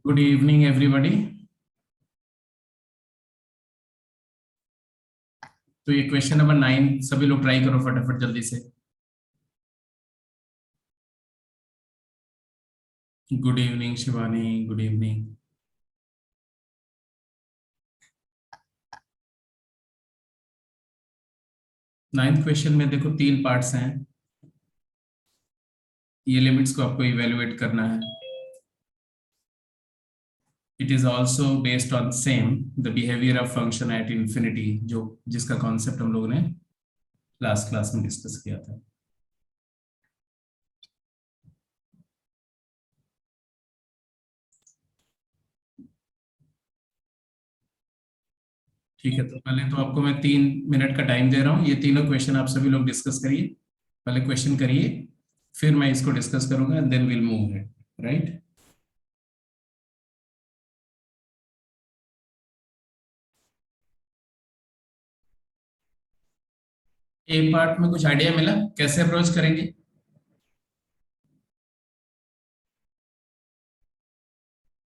Good evening everybody. तो ये question number 9 सभी लोग ट्राई करो फटाफट जल्दी से। Good evening Shivani, good evening. Ninth question में देखो 3 पार्ट्स हैं। ये लिमिट्स को आपको इवेलुएट करना है। It is also based on same the behaviour of function at infinity, जो जिसका कॉन्सेप्ट हम लोगों ने लास्ट क्लास में डिस्कस किया था। ठीक है, तो पहले तो आपको मैं 3 मिनट का टाइम दे रहा हूँ। ये तीनों क्वेश्चन आप सभी लोग डिस्कस करिए। पहले क्वेश्चन करिए, फिर मैं इसको डिस्कस करूंगा, then will move it, right. A part में कुछ आइडिया मिला कैसे अप्रोच करेंगे?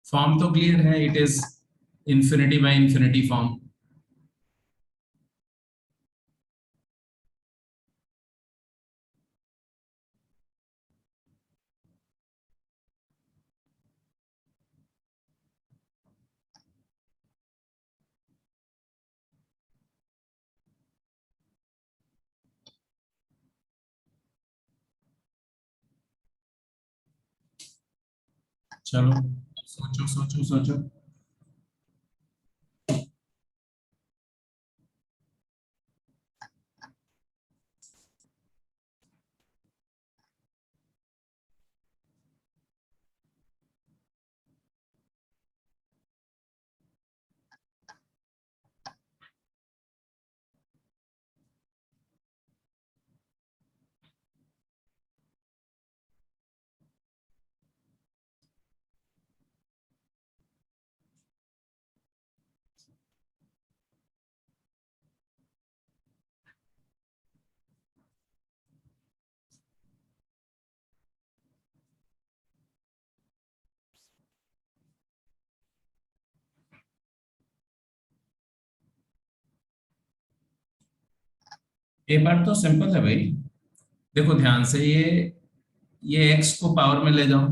फॉर्म तो क्लियर है, it is infinity by infinity form. चलो सोचो सोचो सोचो। ए पार्ट तो सिंपल है भाई। देखो ध्यान से, ये एक्स को पावर में ले जाओ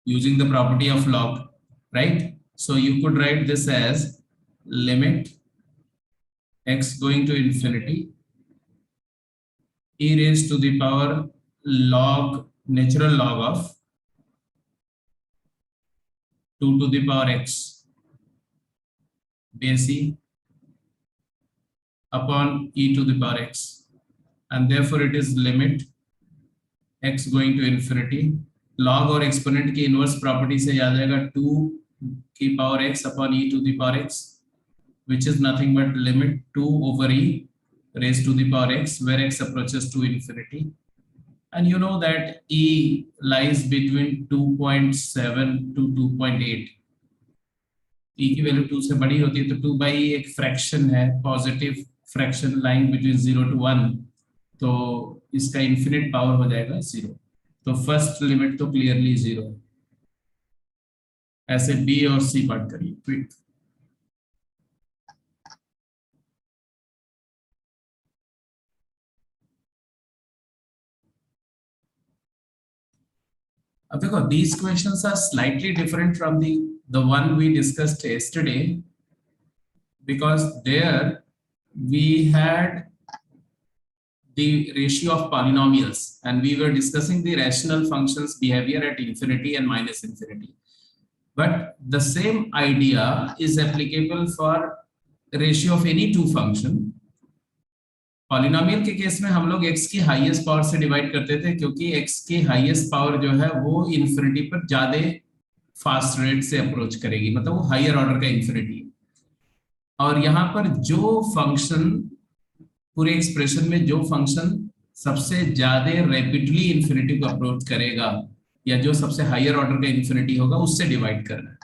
using the property of log, right? So you could write this as limit x going to infinity e raised to the power log, natural log of 2 to the power x base e upon e to the power x, and therefore it is limit x going to infinity। log और exponent की inverse property से याद आएगा 2 की power x upon e to the power x, which is nothing but limit 2 over e raised to the power x, where x approaches to infinity. And you know that e lies between 2.7 to 2.8। e की value 2 से बड़ी होती है, तो 2 by e एक fraction है, positive fraction line between 0 to 1, तो इसका इन्फिनिट पावर हो जाएगा 0। तो फर्स्ट लिमिट तो क्लियरली 0। ऐसे बी और सी पार्ट करिए क्विक। अब देखो, these questions are slightly different from the one we discussed yesterday, because there we had the ratio of polynomials and we were discussing the rational functions behavior at infinity and minus infinity. But the same idea is applicable for ratio of any two function। Polynomial के case में हम लोग x की highest power से divide करते थे, क्योंकि x की हाईएस्ट पावर जो है वो इन्फिनिटी पर ज्यादा फास्ट रेट से अप्रोच करेगी, मतलब वो हायर ऑर्डर का इन्फिनिटी। और यहाँ पर जो फंक्शन, पूरे एक्सप्रेशन में जो फंक्शन सबसे ज्यादा रैपिडली इन्फिनिटी को अप्रोच करेगा, या जो सबसे हायर ऑर्डर का इन्फिनिटी होगा, उससे डिवाइड करना है।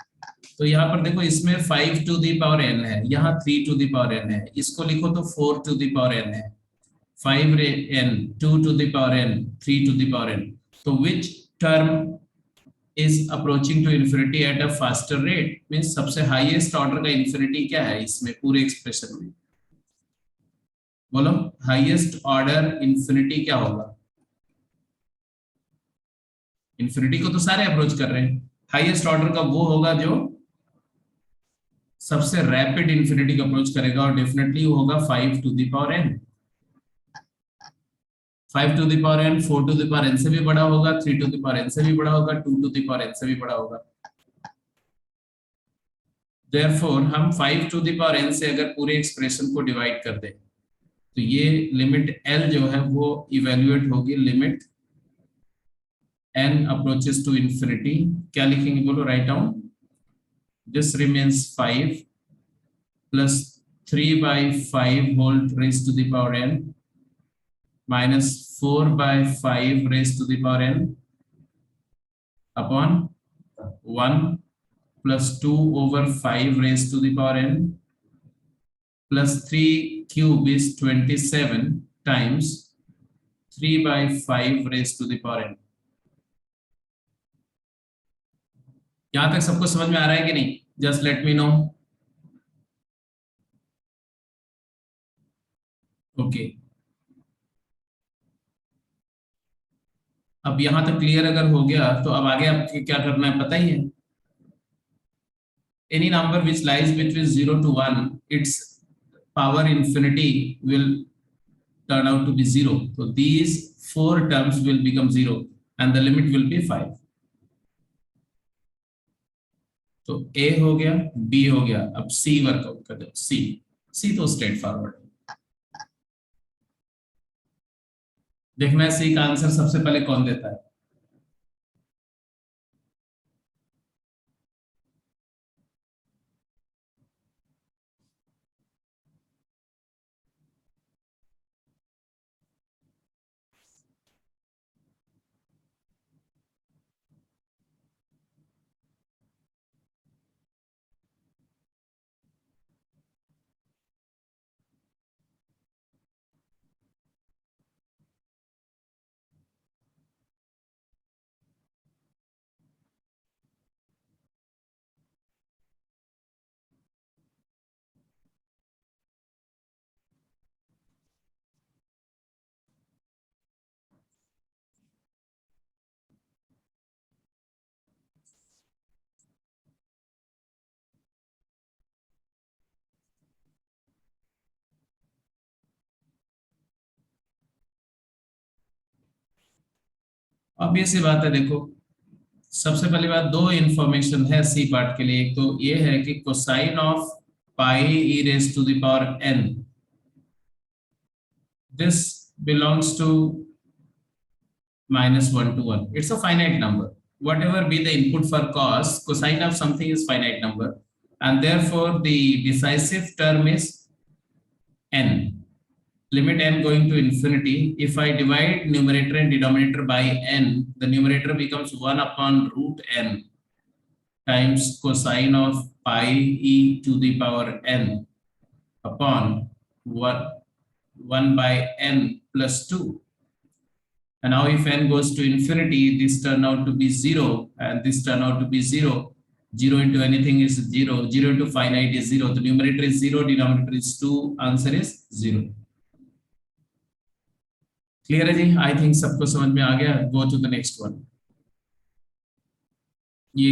तो यहाँ पर देखो, इसमें 5 to the power n है, यहाँ 3 to the power n है, इसको लिखो तो 4 to the power n है, 5n, 2 to the power n, 3 to the power n। तो which term is approaching to infinity at a faster rate, means सबसे highest order का infinity क्या है इसमें पूरे एक्सप्रेशन में, बोलो हाईएस्ट ऑर्डर infinity क्या होगा? infinity को तो सारे अप्रोच कर रहे हैं, हाईएस्ट ऑर्डर का वो होगा जो सबसे रैपिड infinity का अप्रोच करेगा, और डेफिनेटली वो होगा 5 to the power n। 5 to the power n 4 to the power n से भी बड़ा होगा, 3 to the power n से भी बड़ा होगा, 2 to the power n से भी बड़ा होगा। Therefore हम 5 to the power n से अगर पूरे एक्सप्रेशन को डिवाइड कर दें तो ये लिमिट L जो है वो इवेल्युएट होगी limit n approaches to infinity. क्या लिखेंगे बोलो, right down, this remains 5 plus 3 by 5 whole raised to the power n minus 4 by 5 raised to the power n upon 1 plus 2 over 5 raised to the power n plus 3 cube is 27 times 3 by 5 raised to the power n। यहां तक सबको समझ में आ रहा है कि नहीं? Just let me know. Okay, अब यहां तक क्लियर अगर हो गया तो अब आगे आपको क्या करना है पता ही है। Any number which lies between 0 to 1 its power infinity will turn out to be 0, so these four terms will become 0 and the limit will be 5। तो A हो गया, B हो गया, अब C वर्कआउट कर दो। C तो स्ट्रेट फॉरवर्ड है, देखना है C का आंसर सबसे पहले कौन देता है। ऑब्वियस सी बात है, देखो सबसे पहली बात दो इंफॉर्मेशन है सी पार्ट के लिए। एक तो ये है कि cosine of pi e raise to the power n, this belongs to -1 to 1, it's a finite number, whatever be the input for cos, cosine of something is finite number, and therefore the decisive term is n, limit n going to infinity. If I divide numerator and denominator by n, the numerator becomes 1 upon root n times cosine of pi e to the power n upon 1 by n plus 2. And now if n goes to infinity, this turn out to be 0 and this turn out to be 0. 0 into anything is 0, 0 into finite is 0, the numerator is 0, denominator is 2, answer is 0। Clear है जी? I think सबको समझ में आ गया। Go to the next one. ये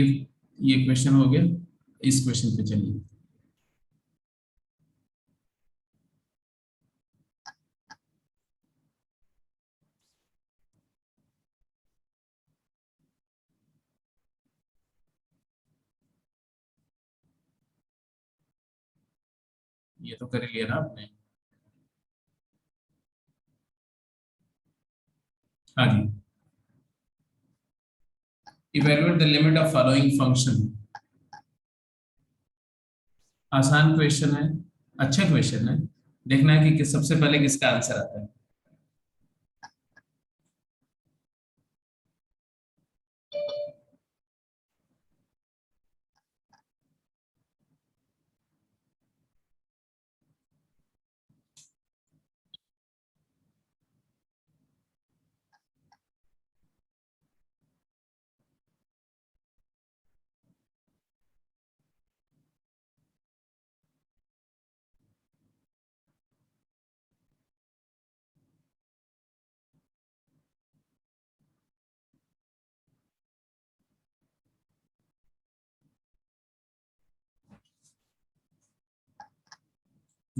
ये question हो गया, इस क्वेश्चन पे चलिए। ये तो कर लिया ना आपने? हाँ जी। Evaluate the limit of following function. आसान क्वेश्चन है, अच्छा क्वेश्चन है, देखना है कि सबसे पहले किसका आंसर आता है।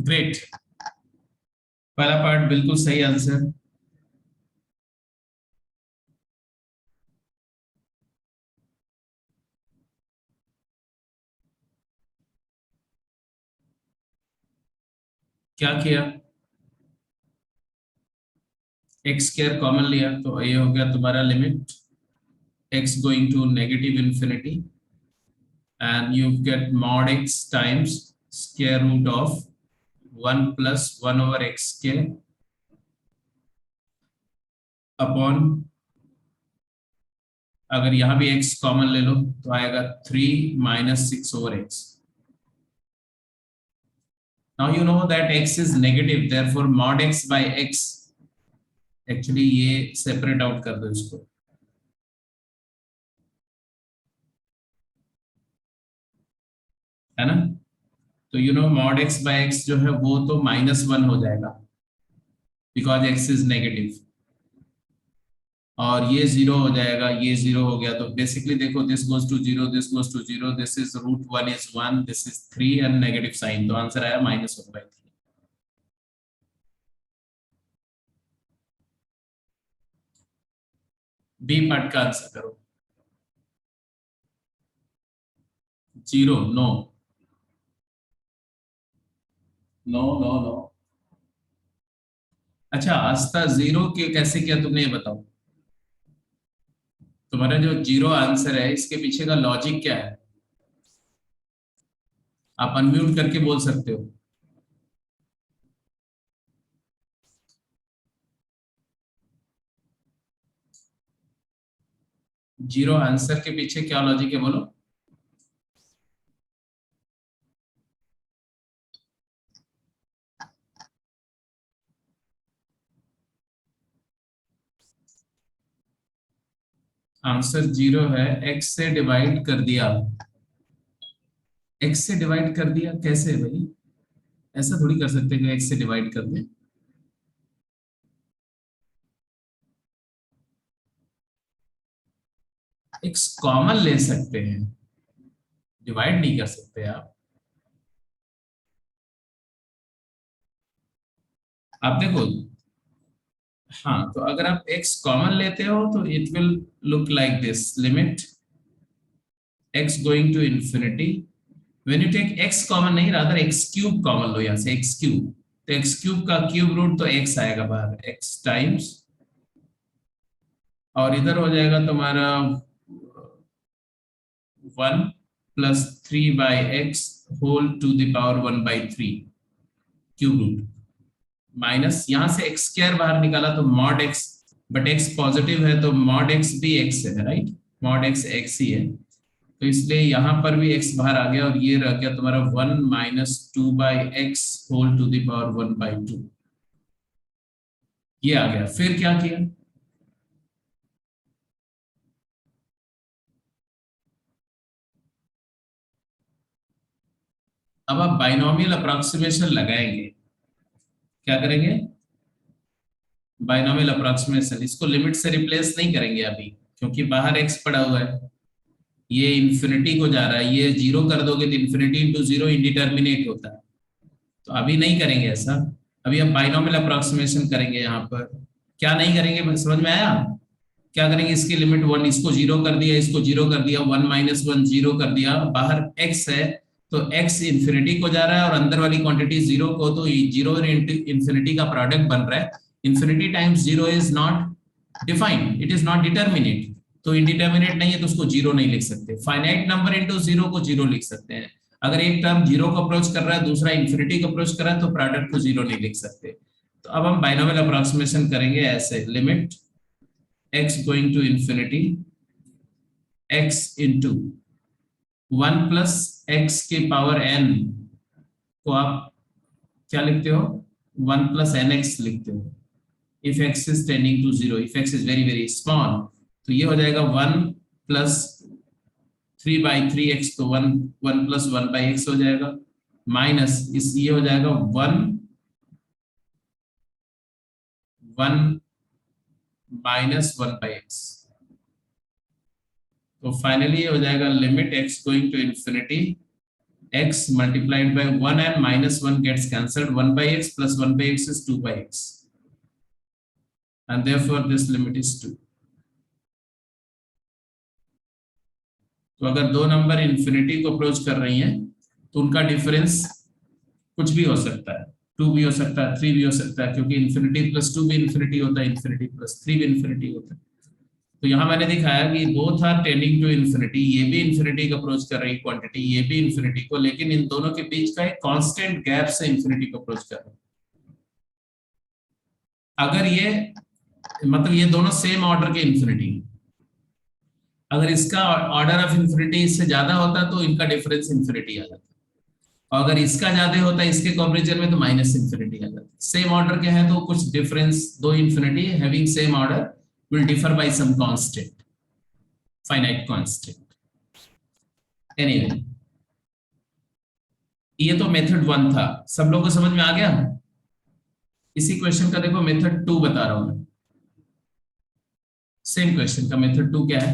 ग्रेट, पहला पार्ट बिल्कुल सही आंसर। क्या किया, एक्स स्क्वायर कॉमन लिया, तो ये हो गया तुम्हारा limit x going to negative infinity, and you get mod x times square root of 1 plus 1 over x square upon, अगर यहां भी x कॉमन ले लो तो आएगा 3 minus 6 over x. Now you know that x is negative, therefore mod x by x, actually ये separate out कर दो इसको, है ना। तो you know mod x by x जो है वो तो -1 हो जाएगा बिकॉज एक्स इज नेगेटिव, और ये 0 हो जाएगा, ये 0 हो गया, तो बेसिकली देखो this goes to 0, this goes to 0, this is √1 is 1, this is 3 and negative sign, तो आंसर आया -1/3। बी पार्ट का आंसर करो। 0, नो नो नो नो। अच्छा, आस्था 0 के कैसे किया तुमने, ये बताओ। तुम्हारा जो 0 आंसर है इसके पीछे का लॉजिक क्या है, आप अनम्यूट करके बोल सकते हो। 0 आंसर के पीछे क्या लॉजिक है, बोलो। आंसर 0 है, x से डिवाइड कर दिया, x से डिवाइड कर दिया कैसे भाई, ऐसा थोड़ी कर सकते हैं x से डिवाइड कर दे। x कॉमन ले सकते हैं, डिवाइड नहीं कर सकते आप देखो। हाँ, तो अगर आप x कॉमन लेते हो तो it will look like this, limit x going to infinity, when you take x common नहीं, रादर x क्यूब कॉमन लो, यहाँ से x क्यूब, तो x क्यूब का क्यूब रूट तो x आएगा बाहर, x टाइम्स, और इधर हो जाएगा तुम्हारा 1 plus 3/x whole to the power 1/3 cube root, minus यहाँ से x स्क्वायर बाहर निकाला तो mod x, but x positive है तो मॉड x भी x है, राइट, मॉड x x ही है, तो इसलिए यहाँ पर भी x बाहर आ गया, और ये रह गया तुम्हारा 1 minus 2/x whole to the power 1/2, ये आ गया। फिर क्या किया, अब आप बाइनोमियल अप्रोक्सीमेशन लगाएंगे, क्या करेंगे, बाइनोमियल अप्रोक्सीमेशन, इसको लिमिट से रिप्लेस नहीं करेंगे अभी, क्योंकि बाहर x पड़ा हुआ है, ये इंफिनिटी को जा रहा है, ये 0 कर दोगे तो इंफिनिटी इंटू 0 इंडिटर्मिनेट होता है, तो अभी नहीं करेंगे ऐसा। अभी हम बाइनोमियल अप्रोक्सीमेशन करेंगे यहाँ पर, क्या नहीं करेंगे, समझ में आया। क्या करेंगे, इसकी लिमिट 1, इसको 0 कर दिया, इसको 0 कर दिया, 1 माइनस 1 0 कर दिया, बाहर x है तो x इंफिनिटी को जा रहा है, और अंदर वाली क्वांटिटी 0 को, तो 0 और इंफिनिटी का प्रोडक्ट बन रहा है, infinity times 0 is not defined, it is not determinate, तो इंडिटर्मिनेट नहीं है तो उसको 0 नहीं लिख सकते, फाइनाइट नंबर इंटू 0 को 0 लिख सकते हैं, अगर एक टर्म 0 को अप्रोच कर रहा है, दूसरा इंफिनिटी को अप्रोच कर रहा है, तो प्रोडक्ट को 0 नहीं लिख सकते। तो अब हम बाइनोमियल अप्रोक्सीमेशन करेंगे ऐसे, limit x going to infinity x into 1 plus x के पावर n को आप क्या लिखते हो, 1 प्लस nx लिखते हो, if x is tending to 0, if x is very very small, तो ये हो जाएगा 1 प्लस 3/3x, तो 1 प्लस 1/x हो जाएगा, माइनस इस ये हो जाएगा 1 माइनस 1/x, तो फाइनली हो जाएगा limit x going to infinity x multiplied by 1 and minus 1 gets cancelled. 1 by x plus 1 by x is 2 by x. And therefore this limit is 2. तो अगर दो नंबर इन्फिनिटी को अप्रोच कर रही हैं तो उनका डिफरेंस कुछ भी हो सकता है, 2 भी हो सकता है, 3 भी हो सकता है, क्योंकि इन्फिनिटी प्लस 2 भी इन्फिनिटी होता है, इन्फिनिटी प्लस 3 भी इन्फिनिटी होता है। तो यहाँ मैंने दिखाया कि both are tending to infinity, ये भी इन्फिनिटी को अप्रोच कर रही है क्वांटिटी, ये भी इन्फिनिटी को, लेकिन इन दोनों के बीच का एक कांस्टेंट गैप से इन्फिनिटी को अप्रोच कर रहा है। अगर ये मतलब ये दोनों सेम ऑर्डर के इन्फिनिटी, अगर इसका ऑर्डर ऑफ इन्फिनिटी इससे ज्यादा होता तो इनका डिफरेंस इन्फिनिटी आ जाता, और अगर इसका ज्यादा होता इसके कंपैरिजन में तो माइनस इन्फिनिटी आ जाता। सेम ऑर्डर के हैं तो कुछ डिफरेंस, दो infinity having same order will differ by some constant, finite constant. Anyway, ये तो मेथड 1 था, सब लोगों को समझ में आ गया। इसी क्वेश्चन का देखो मेथड 2 बता रहा हूं मैं। सेम क्वेश्चन का मेथड 2 क्या है,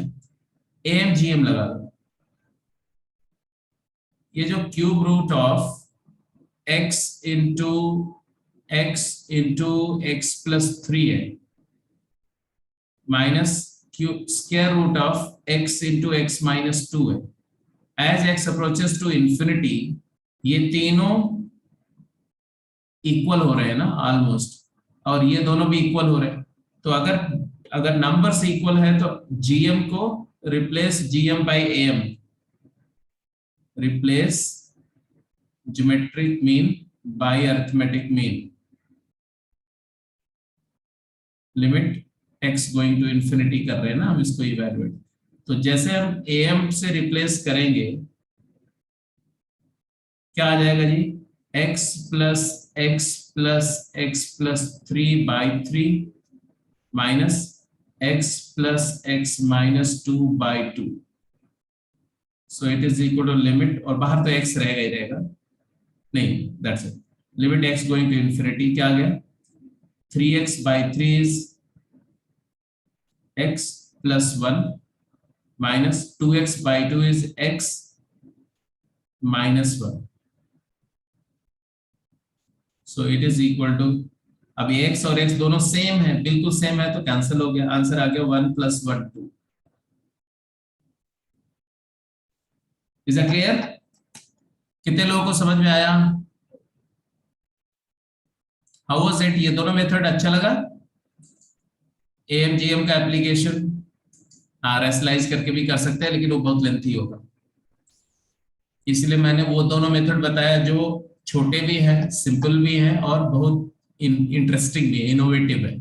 AMGM लगा लो। ये जो cube root of x into x plus 3 है minus square root of x into x minus 2 है। As x approaches to infinity ये तीनों इक्वल हो रहे हैं ना ऑलमोस्ट, और ये दोनों भी इक्वल हो रहे हैं। तो अगर नंबर से इक्वल है तो gm को replace gm by am, replace geometric mean by arithmetic mean, limit x going to infinity कर रहे हैं ना हम इसको इवैल्यूएट। तो जैसे हम am से रिप्लेस करेंगे क्या आ जाएगा जी, x plus x plus 3 by 3 minus x plus x minus 2 by 2। So it is equal to limit, और बाहर तो x रहेगा ही रहेगा, नहीं that's it, limit x going to infinity क्या आ गया, 3x by 3 is x plus 1 minus 2x by 2 is x minus 1. So it is equal to, अभी x और x दोनों सेम है, बिल्कुल सेम है, तो कैंसिल हो गया, आंसर आ गया 1 plus 1 2। Is that clear? कितने लोगों को समझ में आया? How was it? ये दोनों मेथड अच्छा लगा? AMGM का एप्लीकेशन रैशनलाइज करके भी कर सकते हैं, लेकिन वो बहुत लेंथी होगा, इसलिए मैंने वो दोनों मेथड बताया जो छोटे भी हैं, सिंपल भी हैं, और बहुत इंटरेस्टिंग भी है, इनोवेटिव है।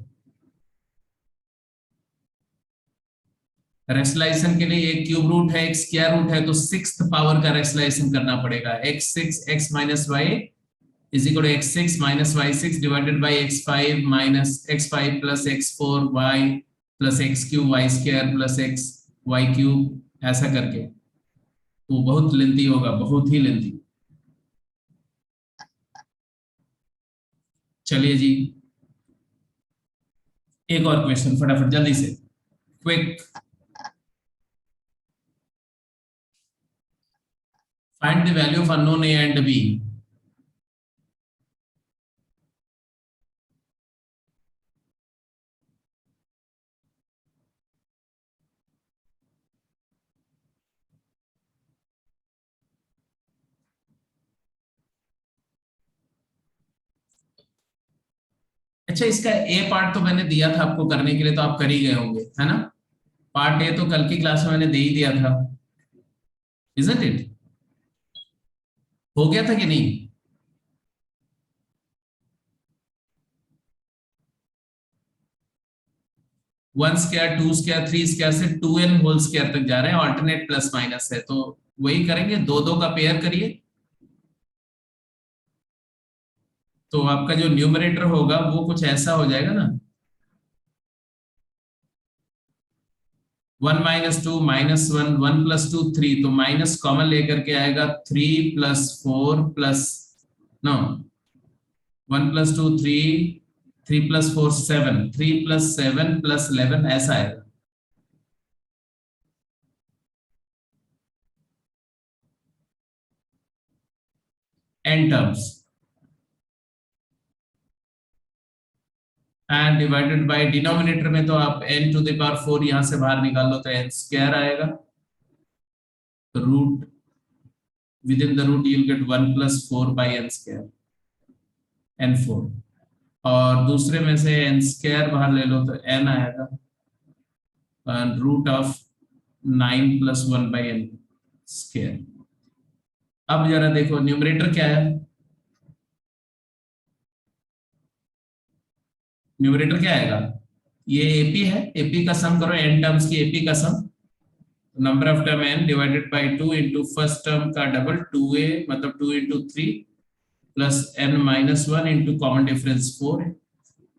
रैशनलाइजेशन के लिए एक क्यूब रूट है, एक स्क्वायर रूट है, तो 6th पावर का रैशनलाइजेशन करना पड़ेगा। x6 x minus y is equal to x6 minus y6 divided by x5 minus x5 plus x4 y plus x cube y square plus x y cube, ऐसा करके। तो बहुत lengthy होगा, बहुत ही lengthy. चलिए जी, एक और क्वेश्चन फटाफट जल्दी से, quick. Find the value of unknown a and b। अच्छा, इसका ए पार्ट तो मैंने दिया था आपको करने के लिए, तो आप कर ही गए होंगे, है ना? पार्ट ए तो कल की क्लास में मैंने दे ही दिया था, इजंट इट? हो गया था कि नहीं? One square, two square, three square से 2n होल स्क्वायर तक जा रहे हैं, ऑल्टरनेट प्लस माइनस है, तो वही करेंगे, दो दो का पेयर करिए, तो आपका जो न्यूमरेटर होगा वो कुछ ऐसा हो जाएगा ना, 1 माइनस 2 माइनस 1, 1 प्लस 2 3, तो माइनस कॉमन लेकर के आएगा 3 plus 4 plus, no, 1 plus 2 3, 3 plus 4 7, 3 plus 7 plus 11, ऐसा आएगा। n terms and divided by denominator में तो आप n टू द पावर 4 यहां से बाहर निकाल लो तो n स्क्वायर आएगा, root within the root you'll get 1 plus 4 by n square n4 और दूसरे में से n स्क्वायर बाहर ले लो तो n आएगा root of 9 plus 1 by n square. अब जरा देखो न्यूमरेटर क्या है, न्यूमरेटर क्या आएगा, ये एपी है, एपी का सम करो, n टर्म्स की एपी का sum, number of term n divided by 2 into first term का डबल 2a मतलब 2 into 3 plus n minus 1 into common difference 4।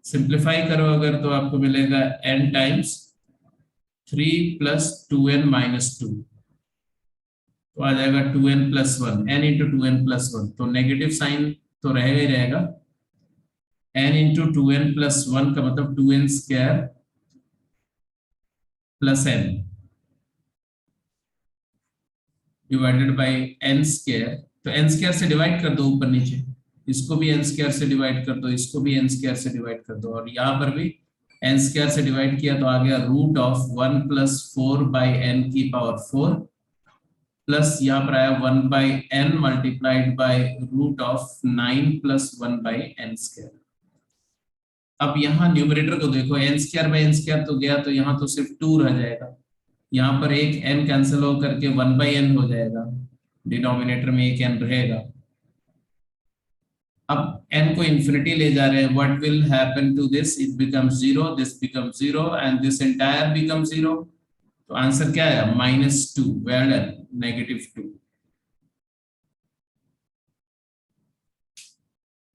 Simplify करो अगर तो आपको मिलेगा n times 3 plus 2n minus 2 तो आ जाएगा 2n plus 1 n into 2n plus 1 तो नेगेटिव साइन तो रहेगा ही रहेगा, n इंटू 2n प्लस 1 का मतलब 2n square plus n divided bye n square, तो n स्क्वायर से डिवाइड कर दो ऊपर नीचे, इसको भी n स्क्वायर से डिवाइड कर दो, इसको भी n स्क्वायर से डिवाइड कर दो और यहाँ पर भी n स्क्वायर से डिवाइड किया तो आ गया root of 1 plus 4 by n की पावर 4 प्लस यहाँ पर आया 1 by n multiplied by root of 9 plus 1 by n square. अब यहाँ न्यूमरेटर को देखो, n square by n square तो गया तो यहाँ तो सिर्फ 2 रह जाएगा, यहाँ पर एक n कैंसिल हो करके 1 बाई n हो जाएगा, डिनोमिनेटर में एक n रहेगा। अब n को इंफिनिटी ले जा रहे हैं, what will happen to this, it becomes zero, this becomes zero and this entire becomes zero, तो आंसर क्या है -2, well done, -2।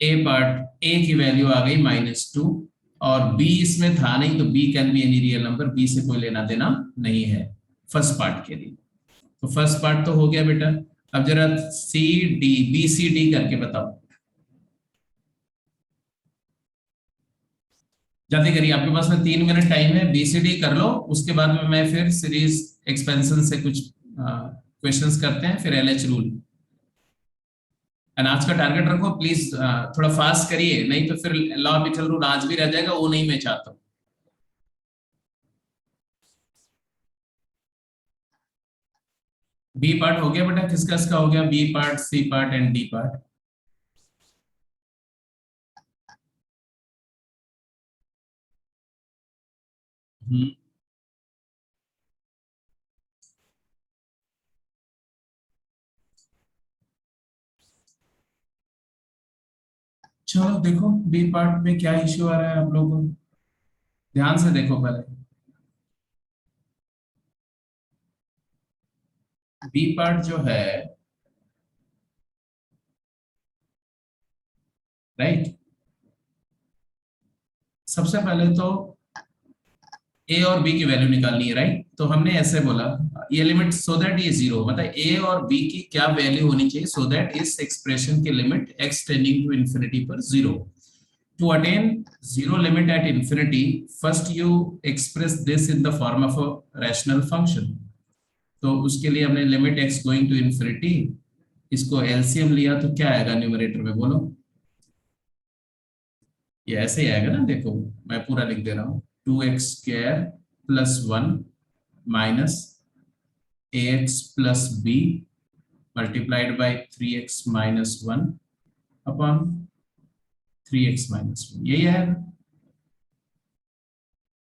A part A की वैल्यू आ गई -2 और बी इसमें था नहीं तो B can be any real number, B से कोई लेना देना नहीं है फर्स्ट पार्ट के लिए। तो फर्स्ट पार्ट तो हो गया बेटा, अब जरा C D B C D करके बताओ, जल्दी करिए, आपके पास में 3 मिनट टाइम है, बीसीडी कर लो, उसके बाद में मैं फिर सीरीज एक्सपेंशन से कुछ क्वेश्चंस करते हैं, फिर एलएच रूल। एंड आज का टारगेट रखो प्लीज, थोड़ा फास्ट करिए नहीं तो फिर लॉ मिचल रूल आज भी रह जाएगा, वो नहीं मैं चाहता हूँ। बी पार्ट हो गया बेटा, किसका किसका हो गया, B part, C part and D part. Hmm, चलो देखो बी पार्ट में क्या इश्यू आ रहा है आप लोगों को, ध्यान से देखो पहले। बी पार्ट जो है, राइट, सबसे पहले तो ए और बी की वैल्यू निकालनी है, राइट, तो हमने ऐसे बोला ये लिमिट सो दैट ये जीरो, मतलब ए और बी की क्या वैल्यू होनी चाहिए सो दैट इस एक्सप्रेशन की limit x tending to infinity पर zero. To attain zero limit at infinity first you express this in the form of a rational function, तो उसके लिए हमने limit x going to infinity, इसको एलसीएम लिया तो क्या आएगा न्यूमरेटर में बोलो, ये ऐसे ही आएगा ना, देखो मैं पूरा लिख दे रहा हूँ, 2x² plus 1 minus ax plus b multiplied by 3x minus 1 upon 3x minus 1, यही है।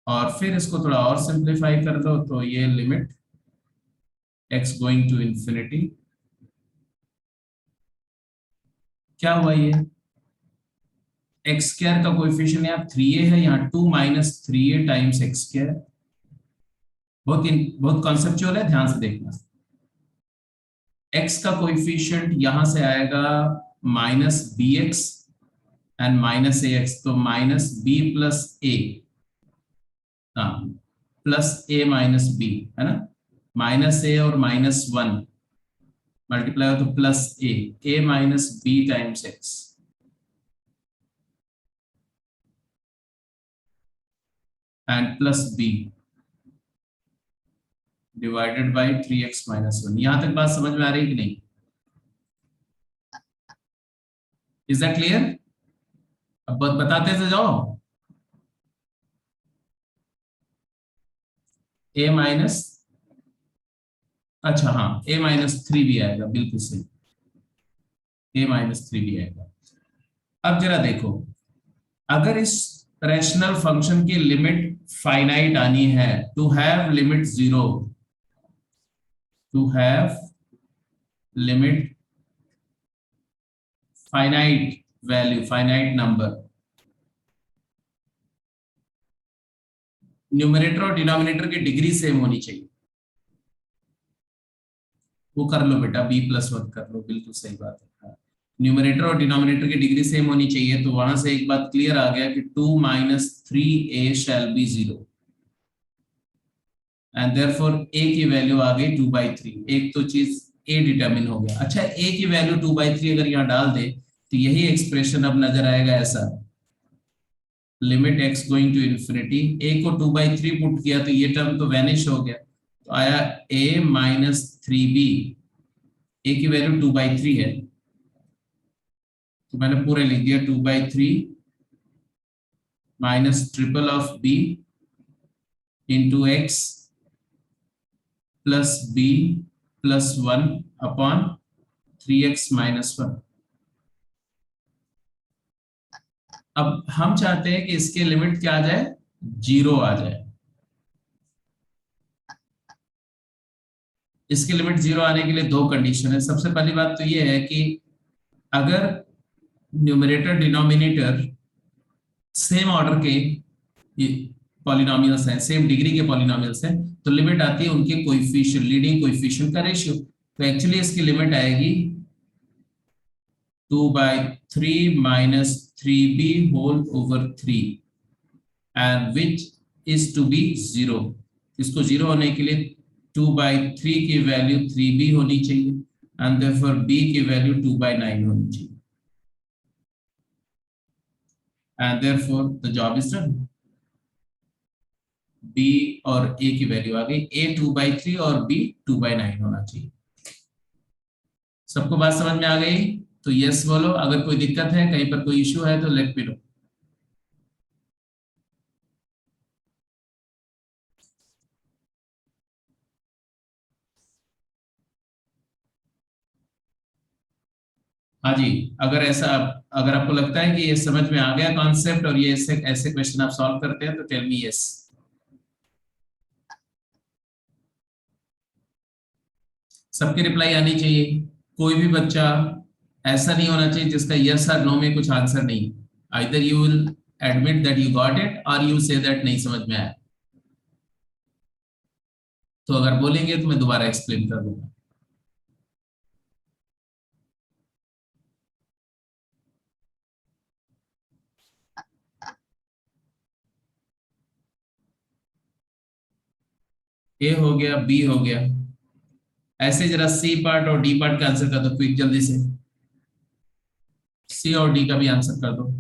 और फिर इसको थोड़ा और सिंप्लीफाई कर दो तो ये limit x going to infinity, क्या हुआ ये एक्स स्क्वायर का कोएफिशिएंट यहाँ 3a है, यहाँ 2 minus 3a times x square, बहुत कॉन्सेप्चुअल है, ध्यान से देखना। x का कोएफिशिएंट यहां से आएगा minus B x and minus A x, तो माइनस बी प्लस ए, हाँ प्लस ए माइनस बी है ना, माइनस ए और माइनस 1 मल्टीप्लाई हो तो plus A minus B times x and plus B divided by 3x minus 1। यहां तक बात समझ में आ रही कि नहीं? Is that clear? अब बताते से जाओ। ए माइनस, अच्छा हाँ, ए माइनस थ्री भी आएगा, बिल्कुल सही, ए माइनस थ्री भी आएगा। अब जरा देखो, अगर इस रैशनल फंक्शन की लिमिट फाइनाइट आनी है, to have limit zero, to have limit finite value, finite number, numerator और डिनोमिनेटर की डिग्री सेम होनी चाहिए। वो कर लो बेटा, बी प्लस वन कर लो, बिल्कुल सही बात है। न्यूमरेटर और डिनोमिनेटर की डिग्री सेम होनी चाहिए, तो वहां से एक बात क्लियर आ गया कि 2 माइनस three A shall B zero, and therefore A की वैल्यू आ गई 2/3। एक तो चीज ए डिटरमिन हो गया। अच्छा, ए की वैल्यू 2/3 अगर यहाँ डाल दे तो यही एक्सप्रेशन अब नजर आएगा ऐसा, limit x going to infinity, A को 2/3 पुट किया तो ये टर्म तो वैनिश हो गया, तो आया ए माइनस थ्री बी, ए की वैल्यू 2/3 है, तो मैंने पूरे लिख दिया 2/3 minus triple of B into x plus B plus one upon 3x minus one. अब हम चाहते हैं कि इसके लिमिट क्या आ जाए, जीरो आ जाए। इसकी लिमिट जीरो आने के लिए दो कंडीशन है। सबसे पहली बात तो ये है कि अगर न्यूमरेटर डिनोमिनेटर सेम ऑर्डर के पॉलिनोमियल्स हैं, सेम डिग्री के पॉलिनोमियल्स हैं, तो लिमिट आती है उनके कोएफिशिएंट, लीडिंग कोएफिशिएंट का रेशियो। तो एक्चुअली इसकी लिमिट आएगी 2/3 minus three B whole over three, and which is to be zero. इसको जीरो होने के लिए 2/3 की वैल्यू 3b होनी चाहिए, एंड देयरफॉर b की वैल्यू 2/9 होनी चाहिए, and therefore the job is done. b और a की वैल्यू आ गई, a 2/3 और b 2/9 होना चाहिए। सबको बात समझ में आ गई? तो यस बोलो, अगर कोई दिक्कत है, कहीं पर कोई इश्यू है तो लेट मी नो। हाँ जी, अगर ऐसा, अगर आपको लगता है कि ये समझ में आ गया कॉन्सेप्ट और ये ऐसे ऐसे क्वेश्चन आप सॉल्व करते हैं तो टेल मी यस। सबकी रिप्लाई आनी चाहिए, कोई भी बच्चा ऐसा नहीं होना चाहिए जिसका यस और नो में कुछ आंसर नहीं। Either you will admit that you got it और यू से दैट नहीं समझ में आया। तो अगर बोलेंगे तो मैं दोबारा एक्सप्लेन कर दूंगा। ए हो गया, बी हो गया, ऐसे जरा सी पार्ट और डी पार्ट का आंसर कर दो क्विक, जल्दी से। सी और डी का भी आंसर कर दो।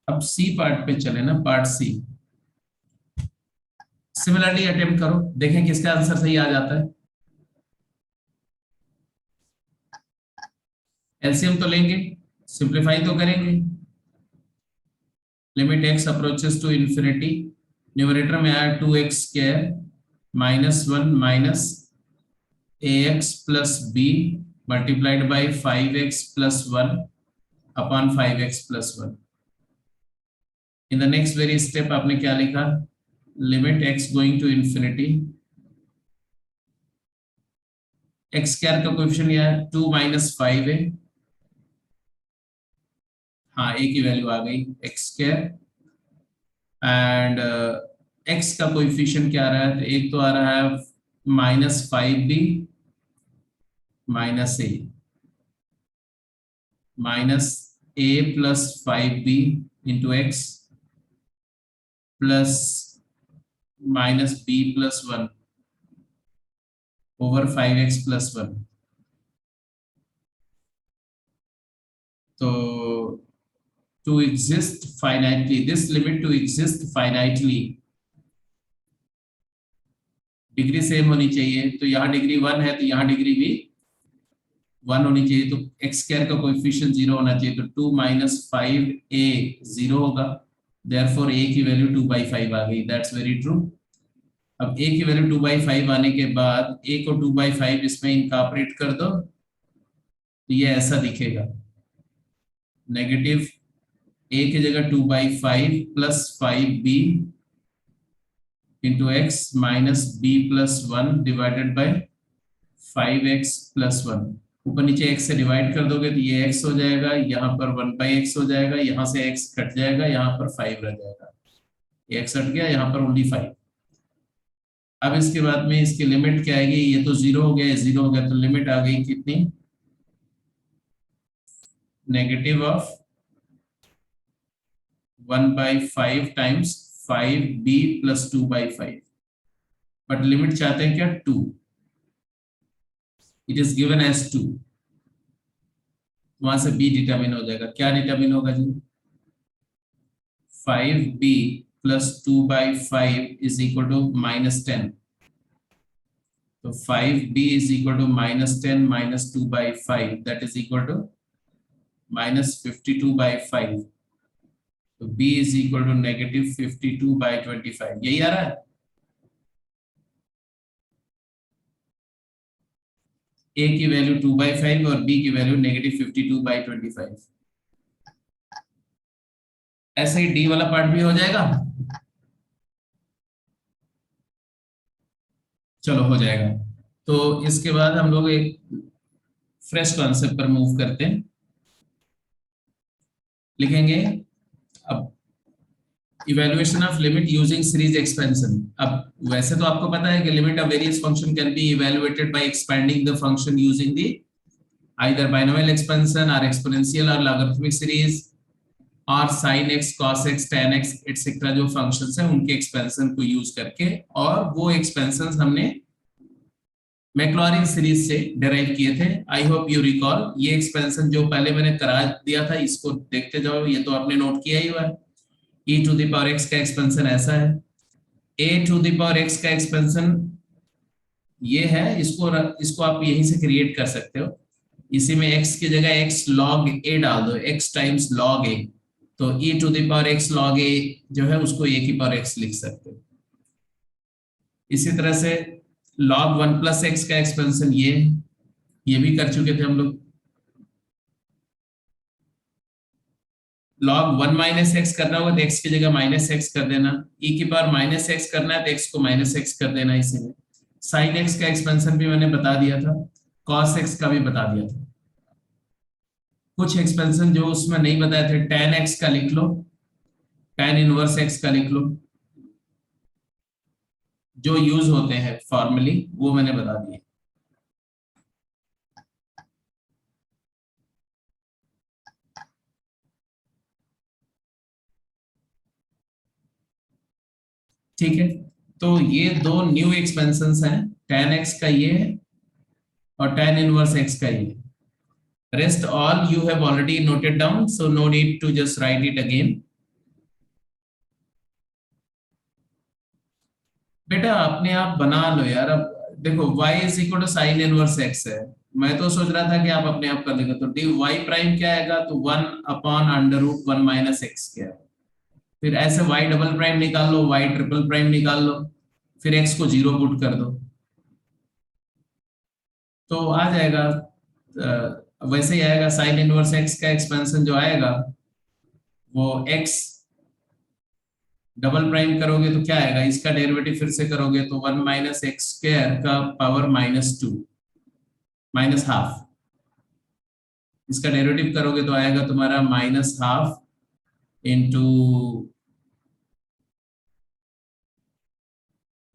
अब सी पार्ट पे चले ना, पार्ट सी। सिमिलरली अटेम्प्ट करो, देखें किसका आंसर सही आ जाता है। एलसीएम तो लेंगे, सिंप्लीफाई तो करेंगे। Limit x approaches to infinity, numerator में आया 2x square minus one minus ax plus B multiplied by 5x plus one upon 5x plus one. In the next very step आपने क्या लिखा, limit x going to infinity, x square का coefficient यह है 2 minus 5 है, हाँ a की value आ गई एक्स स्क्वायर, एंड x का कोएफिशिएंट क्या आ रहा है, तो एक तो आ रहा है -5b minus a, minus a plus 5b into x plus minus b plus one over 5x plus one. तो to exist finitely, this limit to exist finitely, degree same होनी चाहिए। तो यहाँ डिग्री 1 है तो यहाँ डिग्री भी 1 होनी चाहिए। तो एक्स स्क्वायर का कोएफिशिएंट 0 होना चाहिए। तो 2 माइनस 5a 0 होगा। देयरफॉर a की वैल्यू 2/5 आ गई। That's very true. अब a की वैल्यू 2/5 आने के बाद a को 2/5 इसमें इनकॉर्पोरेट कर दो, तो ये ऐसा दिखेगा। नेगेटिव a की जगह 2/5 plus 5b into x minus b plus 1 divided by 5x plus 1। ऊपर नीचे x से डिवाइड कर दोगे तो ये x हो जाएगा, यहाँ पर 1/x हो जाएगा, यहाँ से x कट जाएगा, यहाँ पर 5 रह जाएगा। ये x हट गया, यहाँ पर ओनली 5। अब इसके बाद में इसकी लिमिट क्या आएगी? ये तो 0 हो गया, 0 हो गया, तो लिमिट आ गई कितनी? Negative of 1/5 times 5b plus 2/5। But limit चाहते हैं क्या? 2। It is given as 2। वहां से b डिटरमिन हो जाएगा। क्या डिटरमिन होगा जी? 5b plus 2/5 is equal to -10। तो 5b is equal to -10 minus 2/5, that is equal to -52/5। तो b is equal to negative 52/25। यही आ रहा है। a की वैल्यू 2/5 और b की वैल्यू नेगेटिव 52/25। ऐसे ही d वाला पार्ट भी हो जाएगा। चलो हो जाएगा। तो इसके बाद हम लोग एक फ्रेश कॉन्सेप्ट पर मूव करते हैं। लिखेंगे अब evaluation of limit using series expansion. अब वैसे तो आपको पता है कि limit of various function can be evaluated by expanding the function using the either binomial expansion or exponential or logarithmic series और sin x cos x tan x etcetera जो functions हैं उनके एक्सपेंशन को यूज करके, और वो expansions हमने Maclaurin series से डेराइव किए थे। I hope you recall. ये एक्सपेंशन जो पहले मैंने करा दिया था, इसको देखते जाओ, ये तो आपने नोट किया ही हुआ है। e to the power x का एक्सपेंशन ऐसा है, a to the power x का एक्सपेंशन ये है। इसको आप यहीं से क्रिएट कर सकते हो। इसी में x की जगह x log a डाल दो, x टाइम्स log a। तो e to the power x log a जो है उसको a की पावर x लिख सकते हो। इसी तरह से log 1 प्लस एक्स का एक्सपेंशन ये भी कर चुके थे हम लोग। log 1 माइनस एक्स करना होगा तो x की जगह माइनस एक्स कर देना, e की पावर माइनस एक्स करना है तो x को माइनस एक्स कर देना। इसी में साइन एक्स का एक्सपेंशन भी मैंने बता दिया था, कॉस एक्स का भी बता दिया था। कुछ एक्सपेंशन जो उसमें नहीं बताए थे, tan एक्स का लिख लो, tan इनवर्स एक्स का लिख लो, जो यूज होते हैं फॉर्मली वो मैंने बता दिए। ठीक है, तो ये दो न्यू एक्सपेंशंस हैं, tan एक्स का ये है और tan इनवर्स एक्स का ये। Rest all you have already noted down, so no need to just write it again. बेटा अपने आप बना लो यार। अब देखो y is equal to sine inverse x है। मैं तो सोच रहा था कि आप अपने आप कर लेंगे। तो डी वाई प्राइम क्या आएगा? तो 1/√1 माइनस एक्स क्या है। फिर ऐसे y डबल प्राइम निकाल लो, y ट्रिपल प्राइम निकाल लो, फिर x को 0 पुट कर दो तो आ जाएगा। वैसे ही आएगा। साइन इनवर्स x का एक्सपेंशन जो आएगा वो x डबल प्राइम करोगे तो क्या आएगा? इसका डेरिवेटिव फिर से करोगे तो 1 माइनस एक्स स्क्वायर का पावर -2 माइनस हाफ। इसका डेरिवेटिव करोगे तो आएगा तुम्हारा -12 इंटू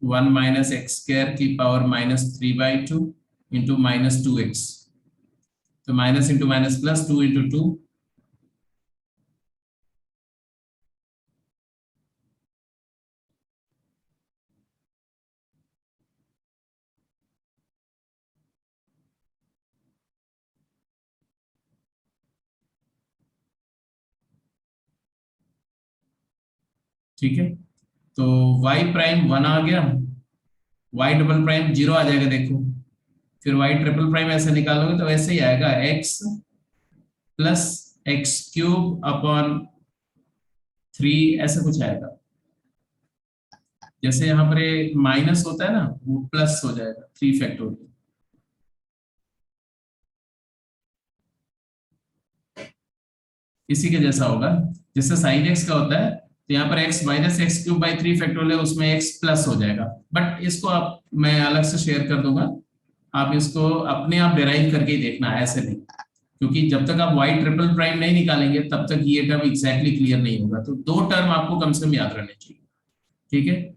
1 माइनस एक्स स्क्वायर की पावर -3/2 इंटू -2x। तो minus into minus plus 2 into 2। ठीक है, तो y प्राइम 1 आ गया, y डबल प्राइम 0 आ जाएगा देखो, फिर y ट्रिपल प्राइम ऐसे निकालोगे तो वैसे ही आएगा x plus x cube upon 3, ऐसा कुछ आएगा। जैसे यहाँ पर माइनस होता है ना, वो प्लस हो जाएगा 3 फैक्टोरियल। इसी के जैसा होगा, जैसे साइन एक्स का होता है, तो यहाँ पर x minus x cube by 3 factorial है, उसमें x प्लस हो जाएगा। बट इसको आप मैं अलग से शेयर कर दूंगा, आप इसको अपने आप डिराइव करके ही देखना है, ऐसे नहीं, क्योंकि जब तक आप y ट्रिपल प्राइम नहीं निकालेंगे तब तक ये टर्म एग्जैक्टली क्लियर नहीं होगा। तो दो टर्म आपको कम से कम याद रहने चाहिए, ठीक है।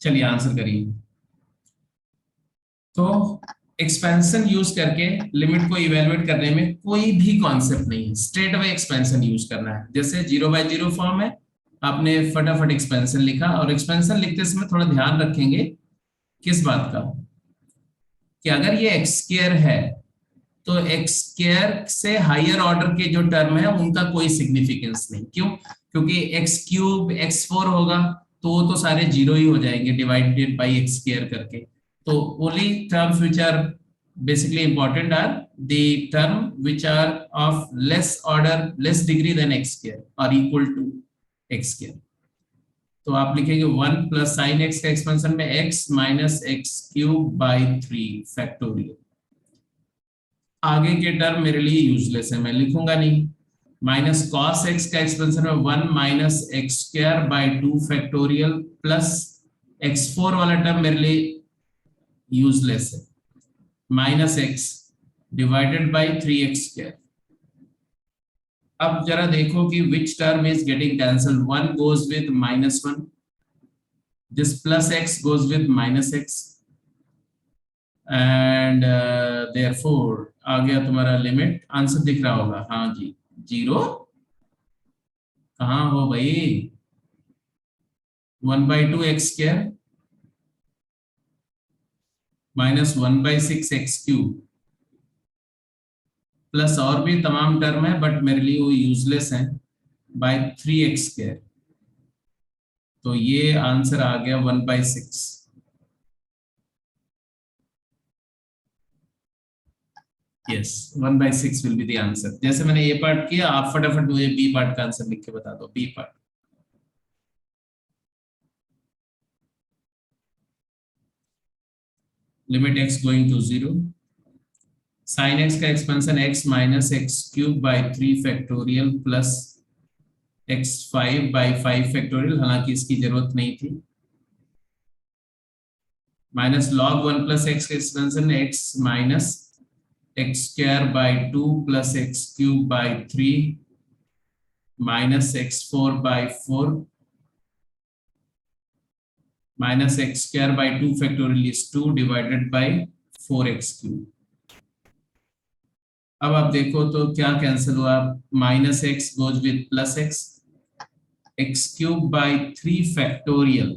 चलिए आंसर करिए। तो एक्सपेंशन यूज करके लिमिट को इवेलुएट करने में कोई भी कॉन्सेप्ट नहीं है, स्ट्रेट अवे एक्सपेंशन यूज करना है। जैसे 0/0 फॉर्म है, आपने फटाफट एक्सपेंशन लिखा, और एक्सपेंशन लिखते समय थोड़ा ध्यान रखेंगे किस बात का, कि अगर ये एक्स स्क्वायर है तो एक्स स्क्वायर से हायर ऑर्डर के जो टर्म है उनका कोई सिग्निफिकेंस नहीं। क्यों? क्योंकि एक्स क्यूब एक्स 4 होगा तो वो तो सारे जीरो ही हो जाएंगे डिवाइडेड बाई एक्स स्क्वायर करके। तो only terms which are basically important are the term which are of less order, less degree than x square or equal to x square। तो आप लिखेंगे 1 प्लस साइन एक्स का expansion में x minus x cube by 3 factorial. आगे के term मेरे लिए useless है, मैं लिखूंगा नहीं। माइनस कॉस एक्स का एक्सपेंशन में 1 minus x square by 2 factorial plus x4 वाला टर्म मेरे लिए यूजलेस है, minus x divided by 3x square. अब जरा देखो कि which term is getting cancel, 1 goes with -1, this plus x goes with -x, and therefore आ गया तुम्हारा लिमिट। आंसर दिख रहा होगा, हाँ जी, 0। कहाँ हो भाई? 1/2x² माइनस 1/6x³ प्लस और भी तमाम टर्म है बट मेरे लिए वो यूजलेस है, बाय 3x²। तो ये आंसर आ गया 1/6। Yes, 1/6 will be the answer. जैसे मैंने ए पार्ट किया, आप फटाफट मुझे बी पार्ट का आंसर लिख के बता दो। B part, limit x going to 0, sine x का expansion x minus x cube by 3 factorial plus x5/5 factorial, हालांकि इसकी जरूरत नहीं थी, माइनस log 1 प्लस एक्स का expansion x minus x square by 2 plus x cube by 3 minus x4/4 minus x square by 2 factorial is 2 divided by 4x³। अब आप देखो तो क्या कैंसिल हुआ, minus x goes with plus x, x³ by 3 factorial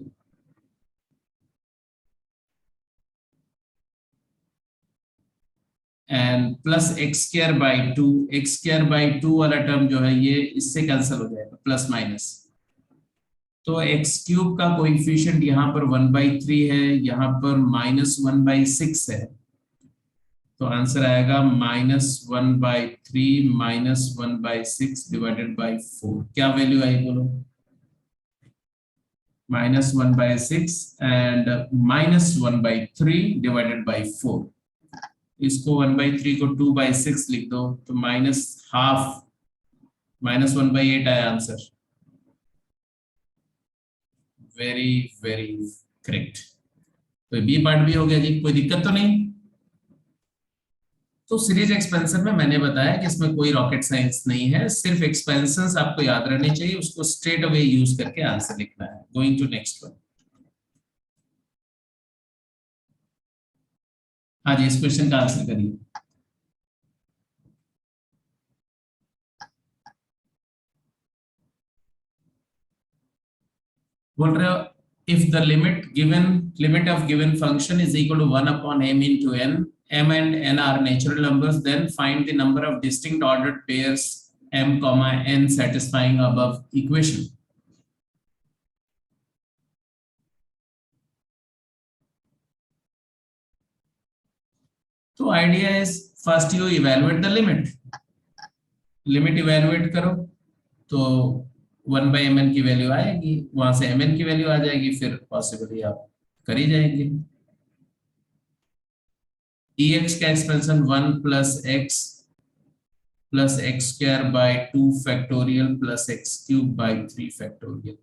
and plus x² by 2, x² by 2 वाला term जो है ये इससे कैंसिल हो जाएगा, प्लस माइनस। तो x³ का कोएफिशिएंट यहाँ पर 1/3 है, यहाँ पर -1/6 है, तो आंसर आएगा -1/3 -1/6 डिवाइडेड बाई 4। क्या वैल्यू आई बोलो? -1/6 एंड -1/3 डिवाइडेड बाई 4। इसको 1/3 को 2/6 लिख दो तो -½ -1/8 आया आंसर। Very very correct. तो बी पार्ट भी हो गया जी, कोई दिक्कत तो नहीं। तो सीरीज एक्सपेंशन में मैंने बताया कि इसमें कोई रॉकेट साइंस नहीं है, सिर्फ एक्सपेंशंस आपको याद रहने चाहिए, उसको स्ट्रेट अवे यूज करके आंसर लिखना है। Going to next one. हाँ जी, इस क्वेश्चन का आंसर करिए। बोल रहे हो if the limit of given function is equal to 1 upon m into n m and n are natural numbers, then find the number of distinct ordered pairs m comma n satisfying above equation. तो idea is first you evaluate the limit. Limit evaluate करो तो 1/mn की value आएगी, वहां से mn की value आ जाएगी, फिर पॉसिबली आप कर ही जाएंगे। ex का expansion 1 plus x plus x square by 2 factorial plus x cube by 3 factorial.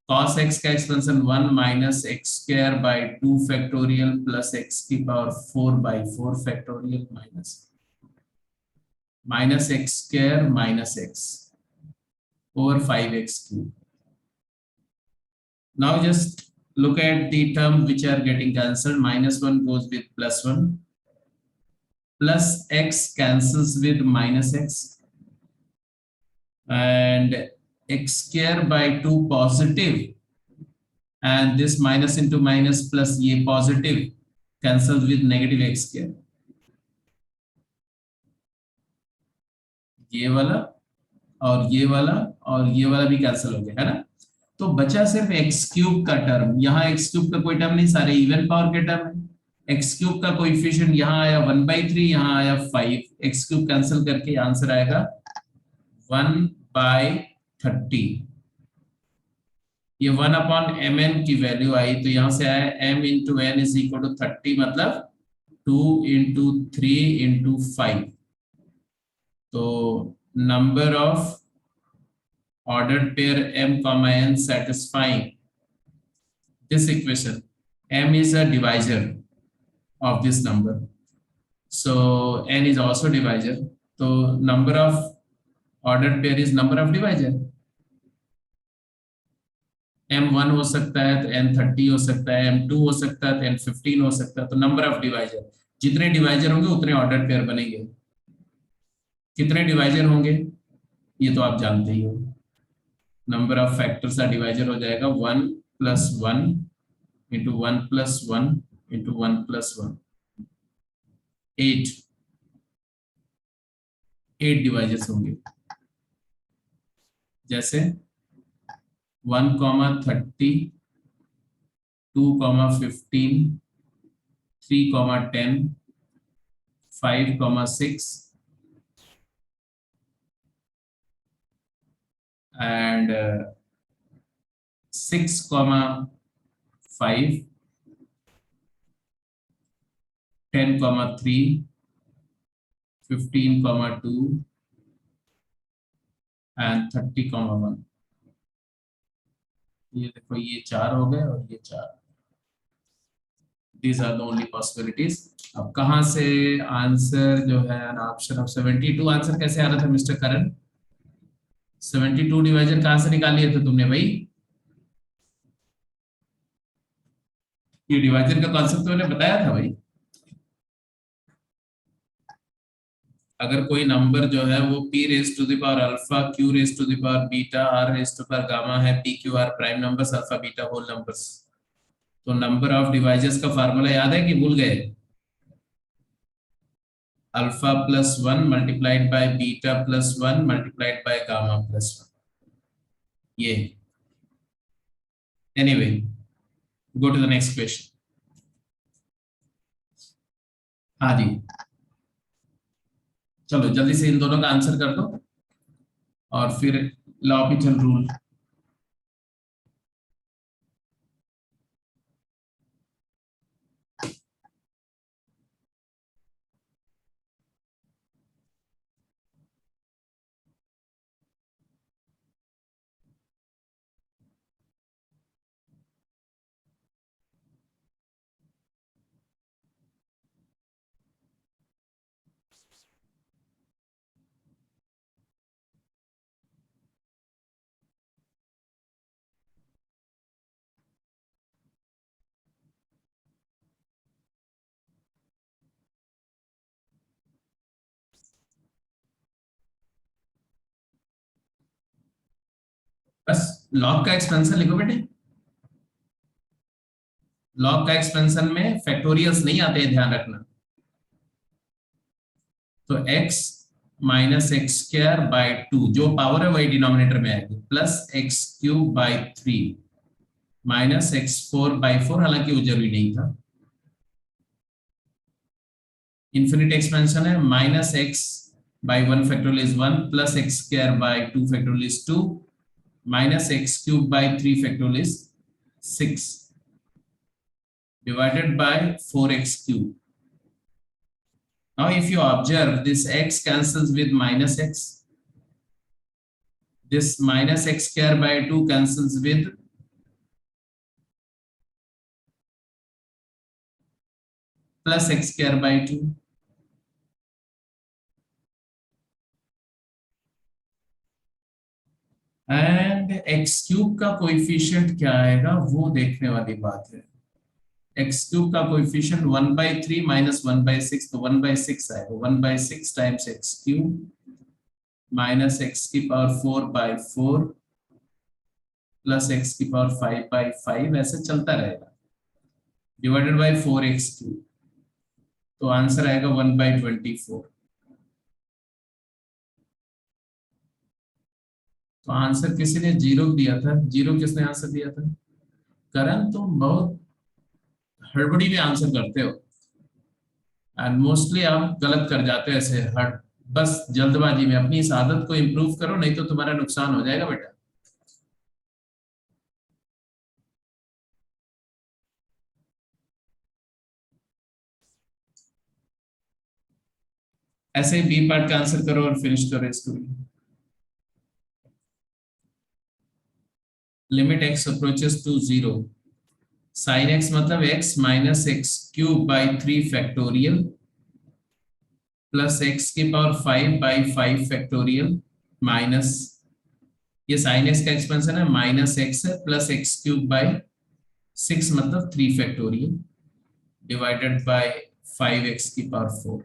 cos x का expansion 1 minus x square by 2 factorial plus x की power 4 by 4 factorial minus x square minus x over 5x cube. Now just look at the term which are getting cancelled. Minus 1 goes with plus 1. Plus x cancels with minus x. And x square by 2 positive. And this minus into minus plus ye positive cancels with negative x square. ये वाला और ये वाला और ये वाला भी cancel हो गया है ना, तो बचा सिर्फ एक्स क्यूब का टर्म। यहाँ एक्स क्यूब का कोई टर्म नहीं, सारे इवन पावर के टर्म है। एक्स क्यूब का कोएफिशिएंट यहाँ आया 1/3, यहाँ आया 5, एक्स क्यूब कैंसिल करके आंसर आएगा 1/30। ये 1/mn की वैल्यू आई, तो यहाँ से आया m into n is equal to 30, मतलब 2 इंटू 3 इंटू 5। तो number of ordered pair m comma n satisfying this equation, m is a divisor of this number, so n is also divisor, so number of ordered pair is number of divisor। m1 हो सकता है तो n30 हो सकता है, m2 हो सकता है तो n15 हो सकता है, तो नंबर ऑफ डिवाइजर, जितने डिवाइजर होंगे उतने ऑर्डर पेयर बनेंगे। कितने डिवाइजर होंगे ये तो आप जानते ही हो, नंबर ऑफ फैक्टर्स का डिवाइजर हो जाएगा 1 plus 1 into 1 plus 1 into 1 plus 1, 8 divisors होंगे। जैसे 1,30, 2,15, 3,10, 5,6 and 6,5, 10,3, 15,2 and 30,1। ये देखो, ये 4 हो गए और ये 4। These are the only possibilities। अब कहां से आंसर जो है ऑप्शन ऑफ 72 आंसर कैसे आ रहा था मिस्टर करण? 72 डिवाइजर कहां से निकाल लिए थे तुमने भाई? ये डिवाइजर का कॉन्सेप्ट मैंने बताया था भाई। अगर कोई नंबर जो है वो p raise to the power alpha, q raise to the power beta, r raise to power gamma है, p q r prime numbers, alpha beta whole numbers, तो नंबर ऑफ डिवाइजर्स का फार्मूला याद है कि भूल गए? Alpha plus 1 multiplied by beta plus 1 multiplied by gamma plus 1, ये। Anyway, go to the next question. हाँ जी, चलो जल्दी से इन दोनों का आंसर कर दो और फिर लॉपिटल रूल। बस लॉग का एक्सपेंशन लिखो बेटे। लॉग का एक्सपेंशन में फैक्टोरियल्स नहीं आते हैं, ध्यान रखना। तो x minus x square by 2 जो पावर है वही डिनोमिनेटर में आएगी, plus x cube by 3 minus x 4 by 4, हालांकि वो जरूरी नहीं था। इन्फिनिट एक्सपेंशन है minus x by 1 factorial is 1 plus x square by 2 factorial is 2 minus x cube by 3 factorial is 6 divided by 4x cube. Now if you observe, this x cancels with minus x, this minus x square by 2 cancels with plus x square by 2. And x cube का coefficient क्या आएगा वो देखने वाली बात है। X cube का coefficient 1/3 minus 1/6, तो 1/6 आएगा। 1/6 times x cube minus x की पावर 4/4 प्लस एक्स की पावर 5/5, ऐसे चलता रहेगा, डिवाइडेड बाय 4x क्यूब, तो आंसर आएगा 1/24। तो आंसर किसी ने 0 दिया था, 0 किसने आंसर दिया था? करण, तुम बहुत हड़बड़ी में आंसर करते हो एंड मोस्टली आप गलत कर जाते हो ऐसे बस जल्दबाजी में। अपनी इस आदत को इंप्रूव करो, नहीं तो तुम्हारा नुकसान हो जाएगा बेटा। ऐसे ही बी पार्ट का आंसर करो और फिनिश करो इसको। Limit x approaches to 0, sine x मतलब x minus x cube by 3 factorial plus x की पावर 5/5 फैक्टोरियल माइनस, ये साइन एक्स का एक्सपेंशन है, minus x plus x cube by 6 मतलब 3 फैक्टोरियल डिवाइडेड बाय 5x की power 4।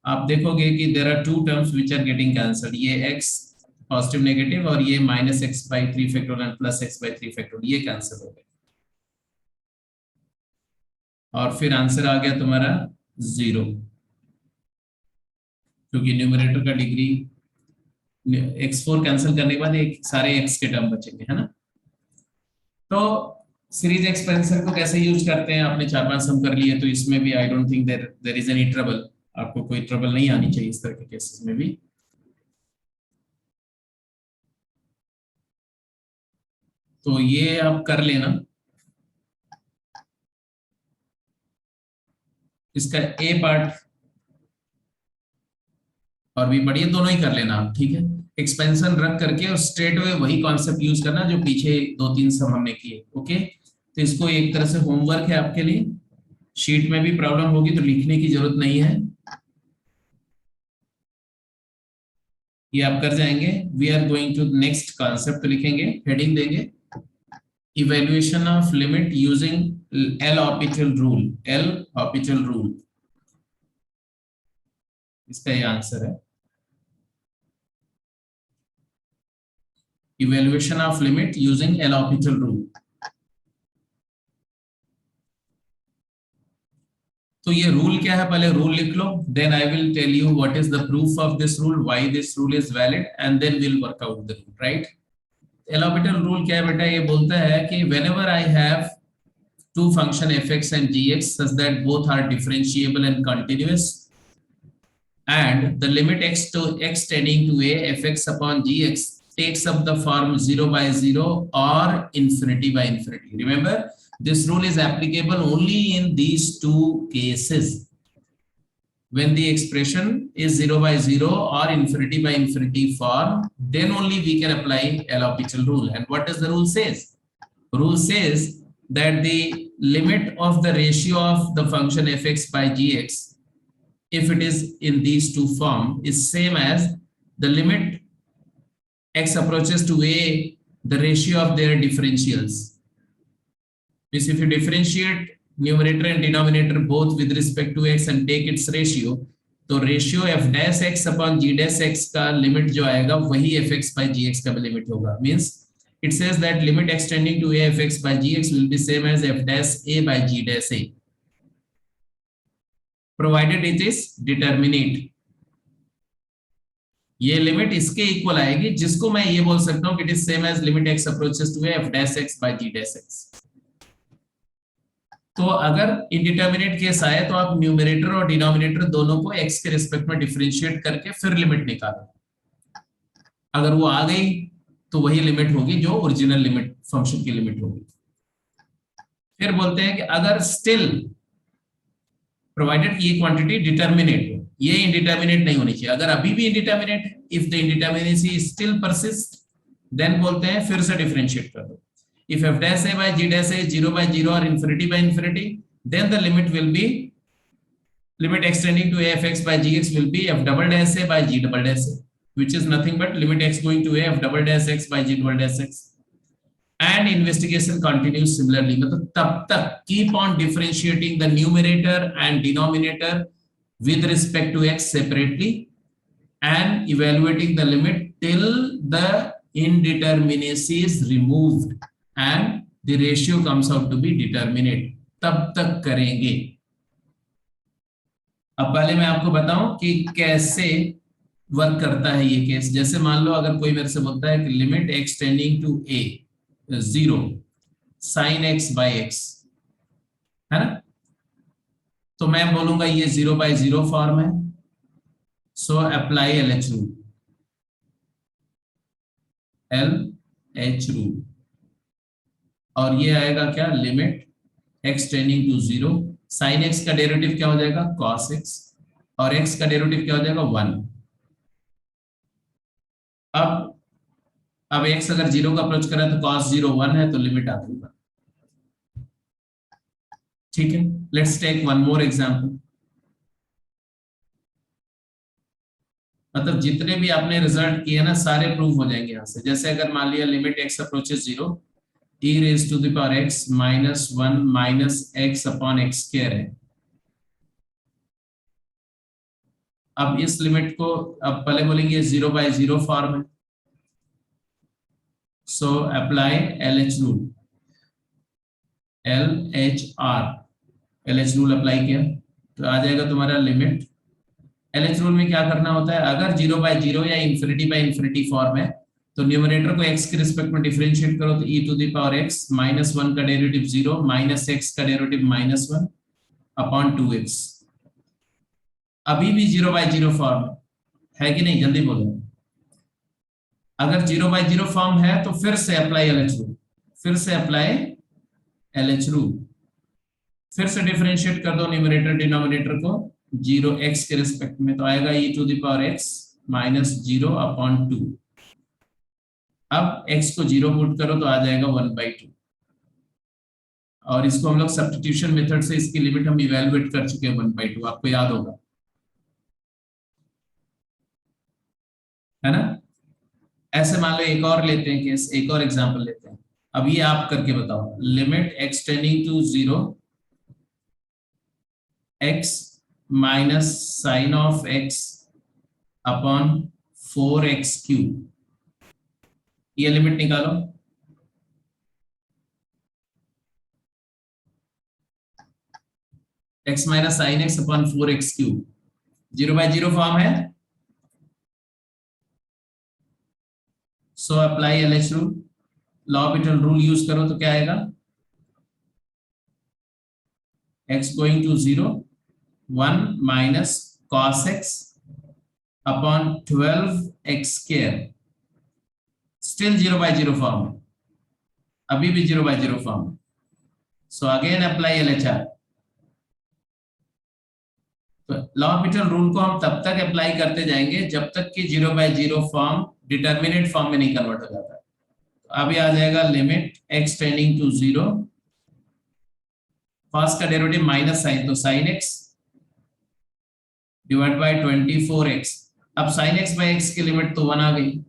आप देखोगे कि there are two terms which are getting cancelled, ये x पॉजिटिव नेगेटिव और ये minus x by 3 factorial plus x by 3 factorial, ये कैंसिल हो गए और फिर आंसर आ गया तुम्हारा 0, क्योंकि न्यूमरेटर का डिग्री x4 कैंसिल करने के बाद एक सारे x के टर्म बचेंगे, है ना। तो सीरीज एक्सपेंशन को कैसे यूज करते हैं आपने 4-5 सम कर लिए, तो इसमें भी I don't think there is any trouble, आपको कोई ट्रबल नहीं आनी चाहिए इस तरह के केसेस में भी। तो ये आप कर लेना, इसका ए पार्ट और बी पार्ट ये दोनों ही कर लेना आप, ठीक है। एक्सपेंशन रख करके और स्ट्रेट वे वही कॉन्सेप्ट यूज करना जो पीछे 2-3 सम हमने किए, ओके। तो इसको एक तरह से होमवर्क है आपके लिए, शीट में भी प्रॉब्लम होगी तो लिखने की जरूरत नहीं है, ये आप कर जाएंगे। We are going to next concept, लिखेंगे, हेडिंग देंगे evaluation of limit using L'Hopital rule. L'Hopital rule, इसका ये आंसर है, evaluation of limit using L'Hopital rule. तो ये रूल क्या है, पहले रूल लिख लो, then I will tell you what is the proof of this rule, why this rule is valid, and then will work out the rule, right. L'Hopital rule क्या है बेटा, ये बोलता है कि whenever I have two function fx and gx such that both are differentiable and continuous, and the limit x to x tending to a fx upon gx takes up the form 0/0 or infinity by infinity. Remember, this rule is applicable only in these two cases. When the expression is 0/0 or infinity by infinity form, then only we can apply L'Hopital rule. And what does the rule says? Rule says that the limit of the ratio of the function fx by gx, if it is in these two form, is same as the limit x approaches to a, the ratio of their differentials. Means if you differentiate numerator and denominator both with respect to x and take its ratio, तो ratio f dash x upon g dash x का limit जो आएगा वही fx by gx का भी limit होगा। Means it says that limit extending to a f x by gx will be same as f dash a by g dash a, provided it is determinate. ये limit इसके equal आएगी जिसको मैं ये बोल सकता हूं कि it is same as limit x approaches to f dash x by g dash x. तो अगर इंडिटरमिनेट केस आए तो आप न्यूमरेटर और डिनोमिनेटर दोनों को x के रिस्पेक्ट में डिफरेंशिएट करके फिर लिमिट निकालो. अगर वो आ गई तो वही लिमिट होगी जो ओरिजिनल लिमिट फंक्शन की लिमिट होगी. फिर बोलते हैं कि अगर स्टिल प्रोवाइडेड ये क्वांटिटी डिटरमिनेट हो, ये इंडिटरमिनेट नहीं होनी चाहिए. अगर अभी भी इंडिटरमिनेट है, if the indeterminacy still persist, देन बोलते हैं फिर से डिफरेंशिएट कर दो. If f dash a by g dash a 0 by 0 or infinity by infinity, then the limit will be limit extending to a f x by gx will be f double dash a by g double dash a, which is nothing but limit x going to a f double dash x by g double dash x. And investigation continues similarly. मतलब तब तक keep on differentiating the numerator and denominator with respect to x separately and evaluating the limit till the indeterminacy is removed and the ratio comes out to be determinate. तब तक करेंगे. अब पहले मैं आपको बताऊं कि कैसे वर्क करता है ये केस. जैसे मान लो अगर कोई मेरे से बोलता है कि limit x tending to a 0 sin x by x, है ना, तो मैं बोलूंगा ये 0 by 0 फॉर्म है. So apply LH rule. LH rule और ये आएगा क्या, limit x tending to 0 sin x का डेरिवेटिव क्या हो जाएगा cos x और x का डेरिवेटिव क्या हो जाएगा 1. अब x अगर 0 का अप्रोच करें तो cos 0 1 है, तो लिमिट आ गई. ठीक है, let's take one more example. मतलब जितने भी आपने रिजल्ट किए ना सारे प्रूव हो जाएंगे यहां से. जैसे अगर मान लिया limit x approaches 0 e raised to the power x minus 1 minus x upon x square है. अब इस लिमिट को अब पहले बोलेंगे 0 by 0 फॉर्म है. So apply LH rule. LHR LH rule apply किया तो आ जाएगा तुम्हारा लिमिट. LH रूल में क्या करना होता है, अगर 0 by 0 या इंफिनिटी बाय इंफिनिटी फॉर्म है तो न्यूमरेटर को x के रिस्पेक्ट में डिफरेंशिएट करो तो e to the power x minus 1 का डेरिवेटिव 0 माइनस x का डेरिवेटिव माइनस 1 अपॉन 2x. अभी भी 0 by 0 फॉर्म है कि नहीं, जल्दी बोलो. अगर 0 by 0 फॉर्म है तो फिर से अप्लाई LH रूल. फिर से अप्लाई LH रूल. फिर से डिफरेंशिएट कर दो न्यूमरेटर डिनोमिनेटर को 0x के रिस्पेक्ट में, तो आएगा e to the power x minus 0 upon 2. अब x को 0 पुट करो तो आ जाएगा 1/2. और इसको हम लोग सब्स्टिट्यूशन मेथड से इसकी लिमिट हम इवैल्यूएट कर चुके हैं 1/2, आपको याद होगा, है ना. ऐसे मान लो एक और लेते हैं केस, एक और एग्जांपल लेते हैं. अब ये आप करके बताओ. Limit x tending to 0 x minus sine of x upon 4x cube, ये लिमिट निकालो. x minus sine x upon 4x cube 0 by 0 form है. So apply LH rule. L'Hopital rule use करो तो क्या आएगा, x going to 0 1 minus cos x upon 12x square. Still 0 by 0 form है, अभी भी 0 by 0 फॉर्म है. So again apply LHR. तो लॉपिटल रूल को हम तब तक अप्लाई करते जाएंगे जब तक कि 0 by 0 फॉर्म डिटरमिनेट फॉर्म में नहीं कन्वर्ट हो जाता है. तो अभी आ जाएगा limit x tending to 0 first का डेरिवेटिव माइनस साइन, तो sine x divide by 24x. अब साइन x बाय x की लिमिट तो 1 आ गई,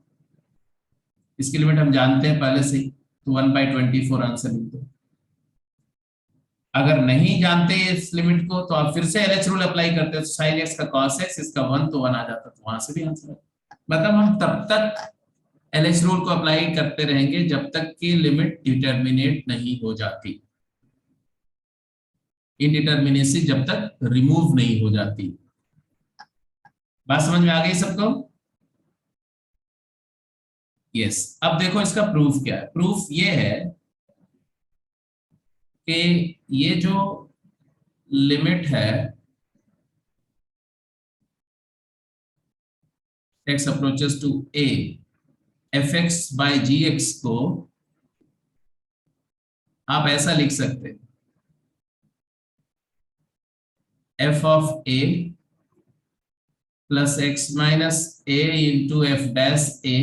इसकी लिमिट हम जानते हैं पहले से ही, तो 1/24 आंसर लिख दो. अगर नहीं जानते इस लिमिट को तो आप फिर से LH रूल अप्लाई करते हो, तो sin x का cos x, इसका 1 तो 1 आ जाता, तो वहां से भी आंसर है. मतलब हम तब तक LH रूल को अप्लाई करते रहेंगे जब तक कि लिमिट डिटर्मिनेट नहीं हो जाती, इनडिटर्मिनेसी जब तक रिमूव नहीं हो जाती। बात समझ में आ गई सबको? यस। अब देखो इसका प्रूफ क्या है। प्रूफ ये है कि ये जो लिमिट है x approaches to a fx by gx को आप ऐसा लिख सकते हैं, f of a plus x minus a into f dash a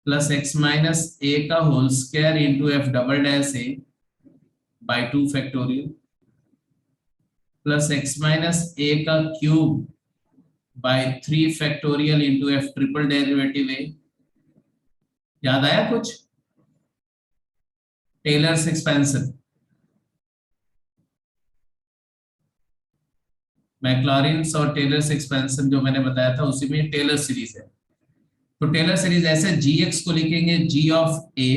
plus x minus a का whole square into f double dash a by 2 factorial plus x minus a का cube by 3 factorial into f triple derivative a। याद आया कुछ? Tailors expansion, मैक्लॉरिन्स और tailors expansion जो मैंने बताया था उसी में टेलर सीरीज है। तो टेलर सीरीज ऐसे gx को लिखेंगे g of a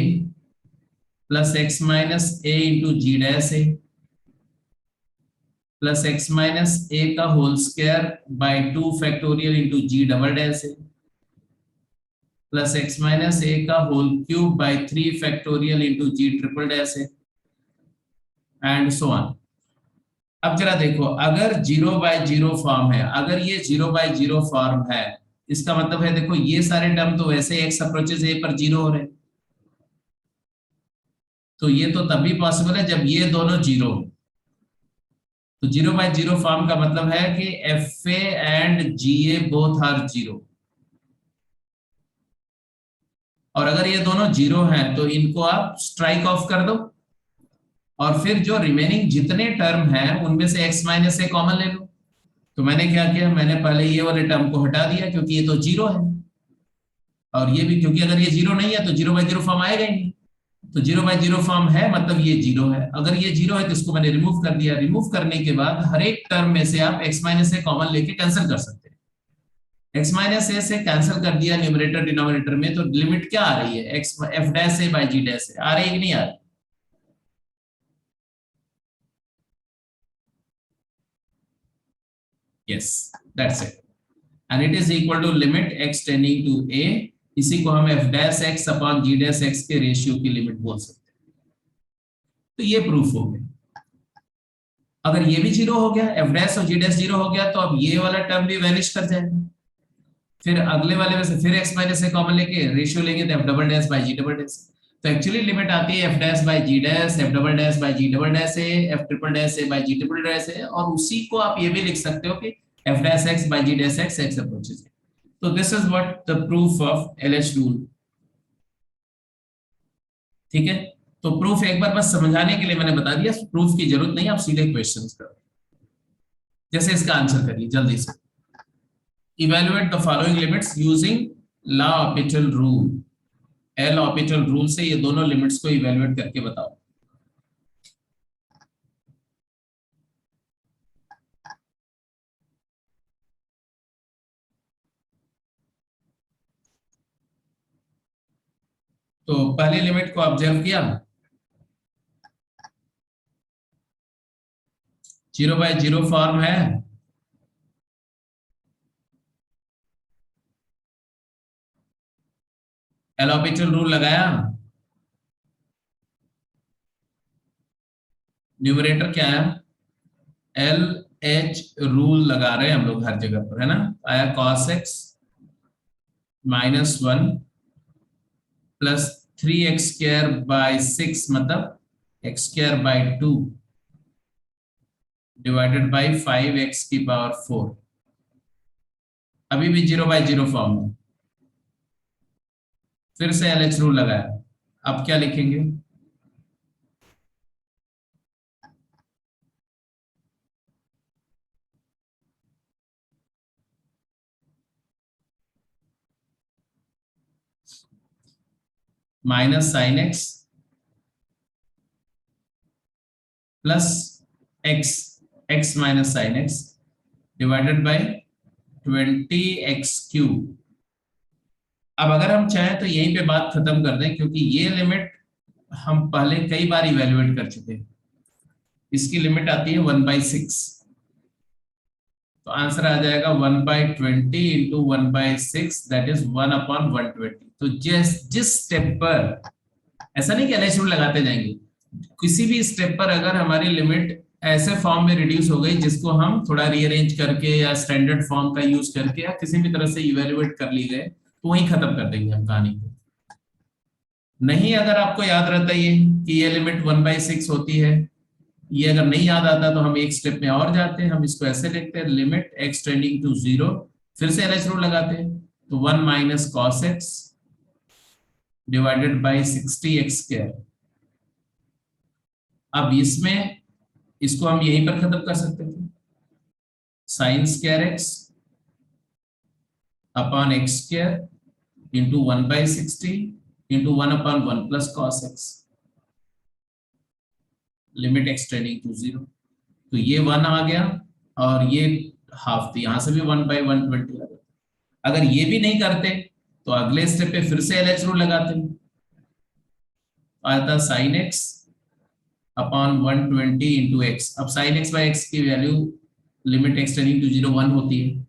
plus x minus a into g dash a plus x minus a का whole square by 2 factorial into g double dash a plus x minus a का whole cube by 3 factorial into g triple dash a and so on. अब जरा देखो, अगर 0/0 form है, अगर ये 0/0 form है, इसका मतलब है देखो ये सारे टर्म तो वैसे x अप्रोचेस a पर 0 हो रहे हैं, तो ये तो तभी पॉसिबल है जब ये दोनों 0 हो। तो 0/0 फॉर्म का मतलब है कि fa and ga both are 0, और अगर ये दोनों 0 हैं तो इनको आप स्ट्राइक ऑफ कर दो, और फिर जो रिमेनिंग जितने टर्म हैं उनमें से x माइनस ए कॉमन ले लो। तो मैंने क्या किया, मैंने पहले ये वाले टर्म को हटा दिया क्योंकि ये तो 0 है, और ये भी क्योंकि अगर ये 0 नहीं है तो 0/0 फॉर्म आएगा ही नहीं। तो 0/0 फॉर्म है मतलब ये 0 है, अगर ये 0 है तो इसको मैंने रिमूव कर दिया। रिमूव करने के बाद हर एक टर्म में से आप x माइनस ए कॉमन लेके कैंसिल कर सकते हैं। x माइनस ए से कैंसिल कर दिया न्यूमरेटर डिनोमिनेटर में, तो लिमिट क्या आ रही है, x f dash a by g dash a आ रही है कि नहीं आ रही? Yes, that's it, and it is equal to limit x tending to a। इसी को हम f dash x upon g dash x के रेशियो की लिमिट बोल सकते हैं। तो ये प्रूफ हो गया। अगर ये भी 0 हो गया, f डैश और g डैश 0 हो गया, तो अब ये वाला टर्म भी वैनिश कर जाएगा। फिर अगले वाले में से फिर x माइनस ए कॉमन लेके रेशियो लेंगे तो f double dash by g double dash. तो एक्चुअली लिमिट आती है f dash by g dash, f double dash by g double dash a, f triple dash a by g triple dash a, और उसी को आप ये भी लिख सकते हो कि f dash x by g dash x x approaches. तो this is what the proof of LH rule. ठीक है, तो प्रूफ एक बार बस समझाने के लिए मैंने बता दिया, प्रूफ की जरूरत नहीं, आप सीधे क्वेश्चंस करो। जैसे इसका आंसर करिए जल्दी से। Evaluate the following limits using l'Hopital rule. l'Hopital rule से ये दोनों लिमिट्स को इवेलुएट करके बताओ। तो पहली लिमिट को ऑब्जर्व किया, 0/0 फॉर्म है, l'Hopital रूल लगाया, न्यूमरेटर क्या है, LH रूल लगा रहे हैं हम लोग हर जगह पर, है ना। आया cos x -1 plus 3x square by 6 मतलब x square by 2 divided by 5x की पावर 4। अभी भी 0/0 फॉर्म में, फिर से LH रूल लगाया। अब क्या लिखेंगे, minus sign x plus x, x minus sine x divided by 20x cube अब अगर हम चाहें तो यहीं पे बात खत्म कर दें, क्योंकि ये लिमिट हम पहले कई बार इवेल्युएट कर चुके हैं। इसकी लिमिट आती है 1/6, तो आंसर आ जाएगा 1/20 इंटू 1/6, दैट इज 1/120। तो जिस स्टेप पर, ऐसा नहीं कि LH रूल लगाते जाएंगे, किसी भी स्टेप पर अगर हमारी लिमिट ऐसे फॉर्म में रिड्यूस हो गई जिसको हम थोड़ा रीअरेंज करके या स्टैंडर्ड फॉर्म का यूज करके या किसी भी तरह से इवेल्युएट कर ली गए, तो वहीं खत्म कर देंगे हम कहानी को। नहीं, अगर आपको याद रहता है कि ये लिमिट 1/6 होती है, ये अगर नहीं याद आता तो हम एक स्टेप में और जाते हैं, हम इसको ऐसे लिखते हैं, लिमिट x टेंडिंग टू 0, फिर से LH रूल लगाते हैं, तो 1 minus cos x divided by 60x²। अब इसमें इसको हम यहीं पर खत्म कर सकते थे, sine square x upon x² into 1/60 into 1/1 plus cos x, limit x tending to 0। तो ये 1 आ गया और ये हाफ, तो यहां से भी 1/120 आ गया। अगर ये भी नहीं करते तो अगले स्टेप पे फिर से LH रूल लगाते हैं, आता sine x upon 120 into x. अब साइन x बाई एक्स की value limit x tending to 0 1 होती है,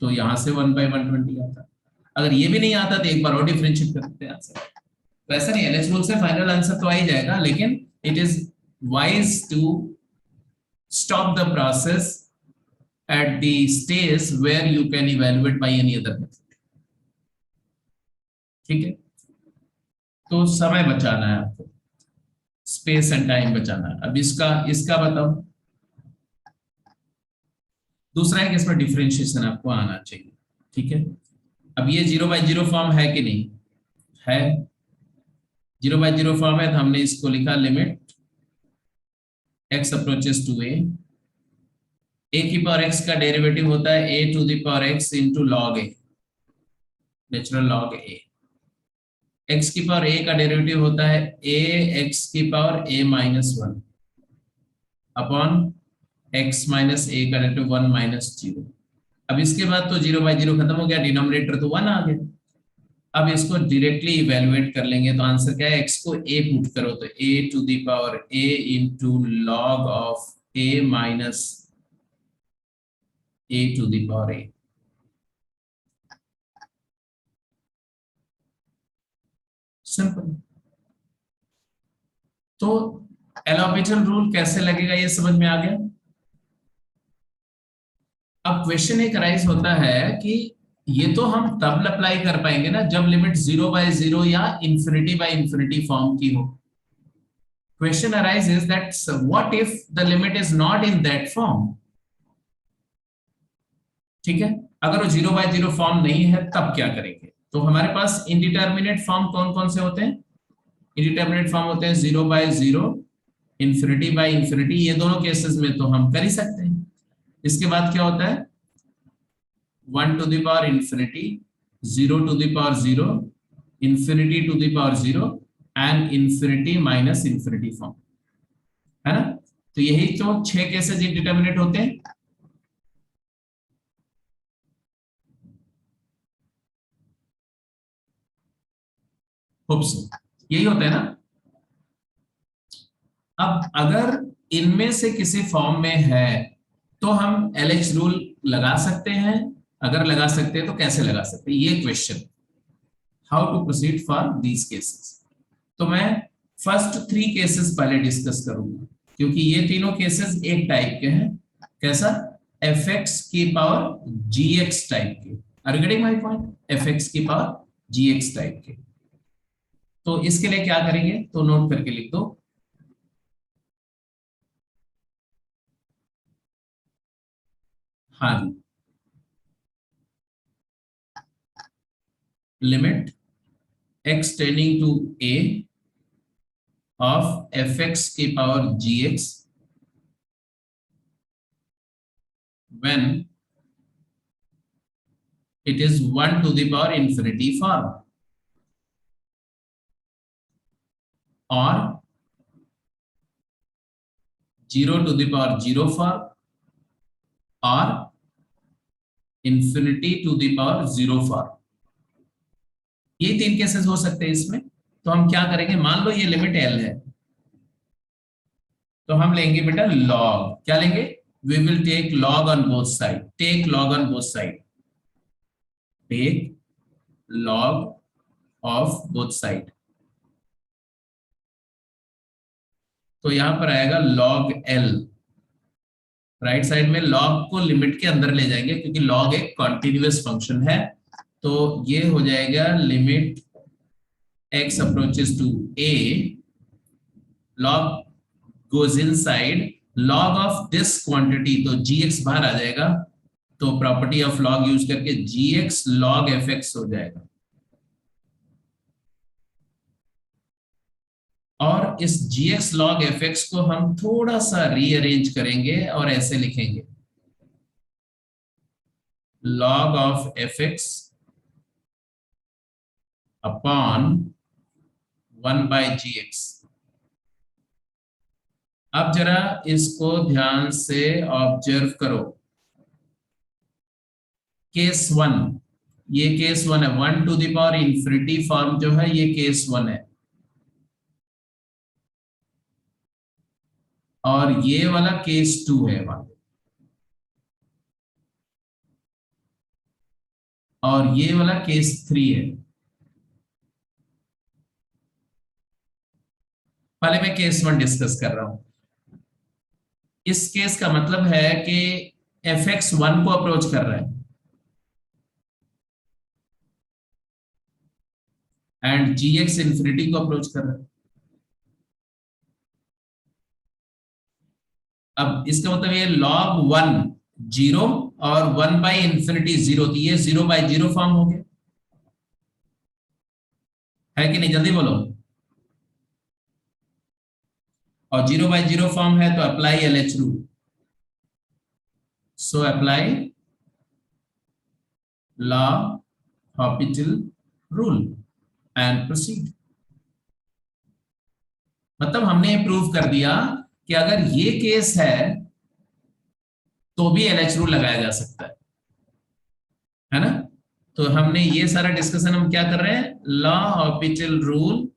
तो यहां से 1/120 आता है। अगर ये भी नहीं आता तो एक बार और डिफरेंशिएट करते हैं आंसर। तो ऐसा नहीं, LH रूल से फाइनल आंसर तो आ ही जाएगा, लेकिन it is wise to stop the process at the stage where you can evaluate by any other method। ठीक है, तो समय बचाना है आपको, स्पेस एंड टाइम बचाना है। अब इसका इसका बताओ। दूसरा है कि इसमें डिफरेंशिएशन आपको आना चाहिए। ठीक है, अब ये 0/0 फॉर्म है कि नहीं है, 0/0 फॉर्म है, तो हमने इसको लिखा limit x approaches to a की पावर x का डेरिवेटिव होता है a to the power x into log a, natural log a। x की पावर a का डेरिवेटिव होता है a x की power a minus 1 upon x minus a का डेरिवेटिव 1 माइनस 0। अब इसके बाद तो 0/0 खत्म हो गया, डिनोमिनेटर तो 1 आ गया। अब इसको डायरेक्टली इवेलुएट कर लेंगे, तो आंसर क्या है, x को a पुट करो तो a to the power a into log of a minus a to the power a। Simple. तो एल'होपिटल रूल कैसे लगेगा ये समझ में आ गया। अब क्वेश्चन एक राइज होता है कि ये तो हम तब अप्लाई कर पाएंगे ना जब लिमिट 0/0 या इंफिनिटी बाय इंफिनिटी फॉर्म की हो। Question arises that what if the limit is not in that form। ठीक है, अगर वो 0/0 फॉर्म नहीं है तब क्या करेंगे। तो हमारे पास इनडिटर्मिनेट फॉर्म कौन कौन से होते हैं, इनडिटर्मिनेट फॉर्म होते हैं 0/0, इंफिनिटी बाय इंफिनिटी, ये दोनों केसेस में तो हम कर ही सकते हैं। इसके बाद क्या होता है, 1 to the power infinity, 0 to the power 0, infinity to the power 0 and infinity minus infinity form, है ना। तो यही तो 6 केसेस इंडिटर्मिनेट होते हैं। होप सो यही होता है ना। अब अगर इनमें से किसी फॉर्म में है तो हम LH रूल लगा सकते हैं, अगर लगा सकते हैं तो कैसे लगा सकते हैं, ये question, how to proceed for these cases. तो मैं फर्स्ट 3 केसेस पहले डिस्कस करूंगा, क्योंकि ये तीनों केसेस एक टाइप के हैं। कैसा, fx की पावर gx टाइप के। Are you getting my point, fx की पावर gx टाइप के। तो इसके लिए क्या करेंगे, तो नोट करके लिख दो, हाँ जी, limit x tending to a of fx की power gx when it is 1 to the power infinity form or 0 to the power 0 form or infinity to the power 0 form। ये 3 केसेस हो सकते हैं इसमें। तो हम क्या करेंगे, मान लो ये लिमिट एल है, तो हम लेंगे बेटा लॉग, क्या लेंगे, we will take log on both side, take log on both side, take log of both side. तो यहां पर आएगा लॉग एल, राइट साइड में लॉग को लिमिट के अंदर ले जाएंगे क्योंकि लॉग एक कॉन्टिन्यूअस फंक्शन है। तो ये हो जाएगा limit x approaches to a, log goes inside, log of this quantity, तो gx बाहर आ जाएगा, तो प्रॉपर्टी ऑफ लॉग यूज करके gx log fx हो जाएगा। और इस gx log fx को हम थोड़ा सा रीअरेंज करेंगे और ऐसे लिखेंगे log of fx upon 1 by gx। अब जरा इसको ध्यान से ऑब्जर्व करो, केस 1, ये केस 1 है, 1 to the power infinity form जो है ये केस 1 है, और ये वाला केस 2 है वहां, और ये वाला केस 3 है। पहले मैं केस 1 डिस्कस कर रहा हूं। इस केस का मतलब है कि एफ एक्स 1 को अप्रोच कर रहा है एंड जी एक्स इंफिनिटी को अप्रोच कर रहा है। अब इसका मतलब ये log 1 0 और 1 बाई इंफिनिटी 0, तो ये 0 बाई 0 फॉर्म हो गया है कि नहीं, जल्दी बोलो। और 0 बाई 0 फॉर्म है तो apply LH rule, so apply l'Hopital rule and proceed. मतलब हमने ये प्रूव कर दिया कि अगर ये केस है तो भी एलएच रूल लगाया जा सकता है ना। तो हमने ये सारा डिस्कशन हम क्या कर रहे हैं, l'Hopital rule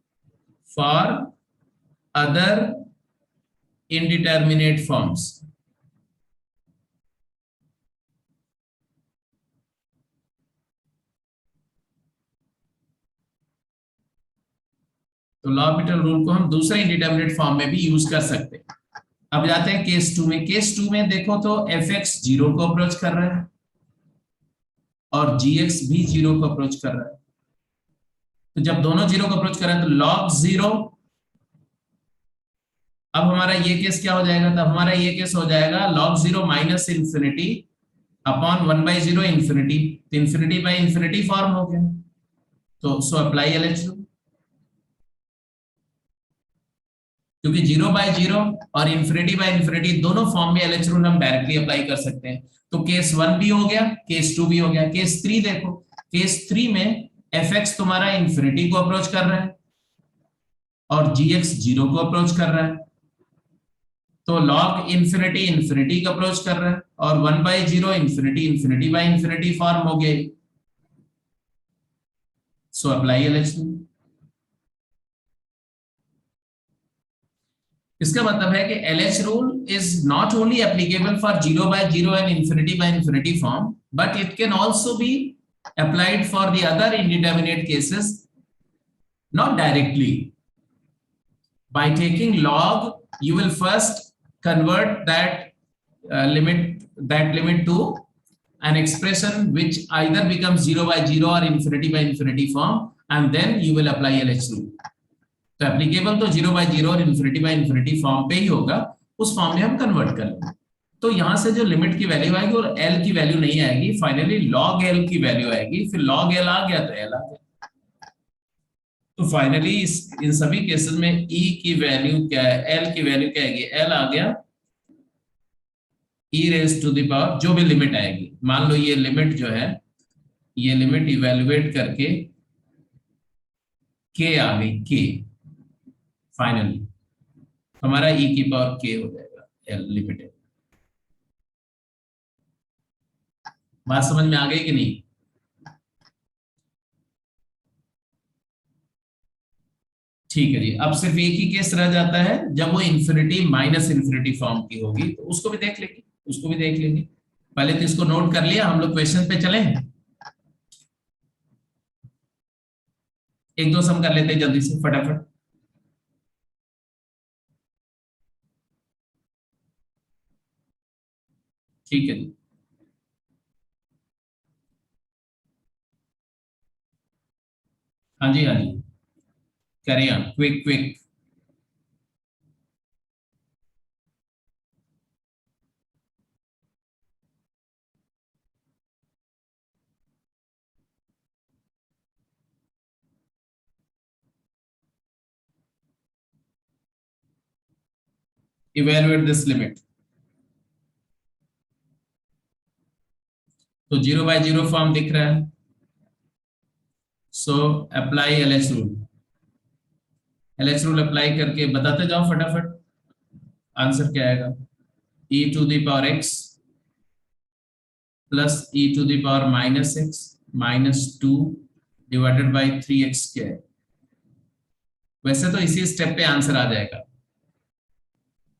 for other indeterminate forms। तो l'Hopital रूल को हम दूसरे इंडिटरमिनेट फॉर्म में भी यूज कर सकते हैं। अब जाते हैं केस 2 में। केस 2 में देखो तो एफ एक्स 0 को अप्रोच कर रहा है और जी एक्स भी 0 को अप्रोच कर रहा है। तो जब दोनों 0 को अप्रोच कर रहे हैं तो log 0, अब हमारा ये केस क्या हो जाएगा, तब हमारा ये केस हो जाएगा log 0 minus infinity upon 1 by 0 infinity, तो इंफिनिटी बाई इंफिनिटी फॉर्म हो गया। तो सो अप्लाई एलएच रूल, क्योंकि 0 बाय 0 और इंफिनिटी बाय इंफिनिटी दोनों फॉर्म में एलएच रूल हम डायरेक्टली अप्लाई कर सकते हैं। तो केस 1 भी हो गया, केस 2 भी हो गया। केस 3 देखो, केस 3 में एफ एक्स तुम्हारा इंफिनिटी को अप्रोच कर रहा है और जी एक्स 0 को अप्रोच कर रहा है, तो लॉग इंफिनिटी इंफिनिटी को अप्रोच कर रहा है और 1 by 0 infinity infinity by infinity form हो गए, सो अप्लाई एलएच रूल। इसका मतलब है कि LH rule is not only applicable for 0 by 0 and infinity by infinity form, but it can also be applied for the other indeterminate cases, not directly. By taking log, you will first convert that limit to an expression which either becomes 0 by 0 or infinity by infinity form, and then you will apply LH rule. तो applicable तो 0 by 0 और infinity by infinity form पे ही होगा, उस form में हम convert कर लेंगे। तो यहां से जो लिमिट की वैल्यू आएगी और एल की वैल्यू नहीं आएगी, फाइनली लॉग एल की वैल्यू आएगी, फिर लॉग एल आ गया तो एल आ गया। तो फाइनली इन सभी केसेस में ई की वैल्यू क्या है, एल की वैल्यू क्या आएगी, एल आ गया ई रेज टू द पावर, जो भी लिमिट आएगी, मान लो ये लिमिट जो है, ये लिमिट इवेल्युएट करके के आ गई, के फाइनली हमारा ई की पावर के हो जाएगा, एल लिमिटेड। बात समझ में आ गई कि नहीं। ठीक है जी, अब सिर्फ एक ही केस रह जाता है जब वो इंफिनिटी माइनस इंफिनिटी फॉर्म की होगी, तो उसको भी देख लेंगे, उसको भी देख लेंगे। पहले तो इसको नोट कर लिया, हम लोग क्वेश्चन पे चले, एक दो सम कर लेते हैं जल्दी से फटाफट। ठीक है जी। हाँ जी, हाँ जी, carry on, quick quick. Evaluate this limit. तो 0/0 फॉर्म दिख रहा है, so apply LH rule. LH rule apply करके बताते जाओ फटाफट, आंसर क्या आएगा? e to the power x plus e to the power minus x minus 2 divided by 3x square. वैसे तो इसी स्टेप पे आंसर आ जाएगा,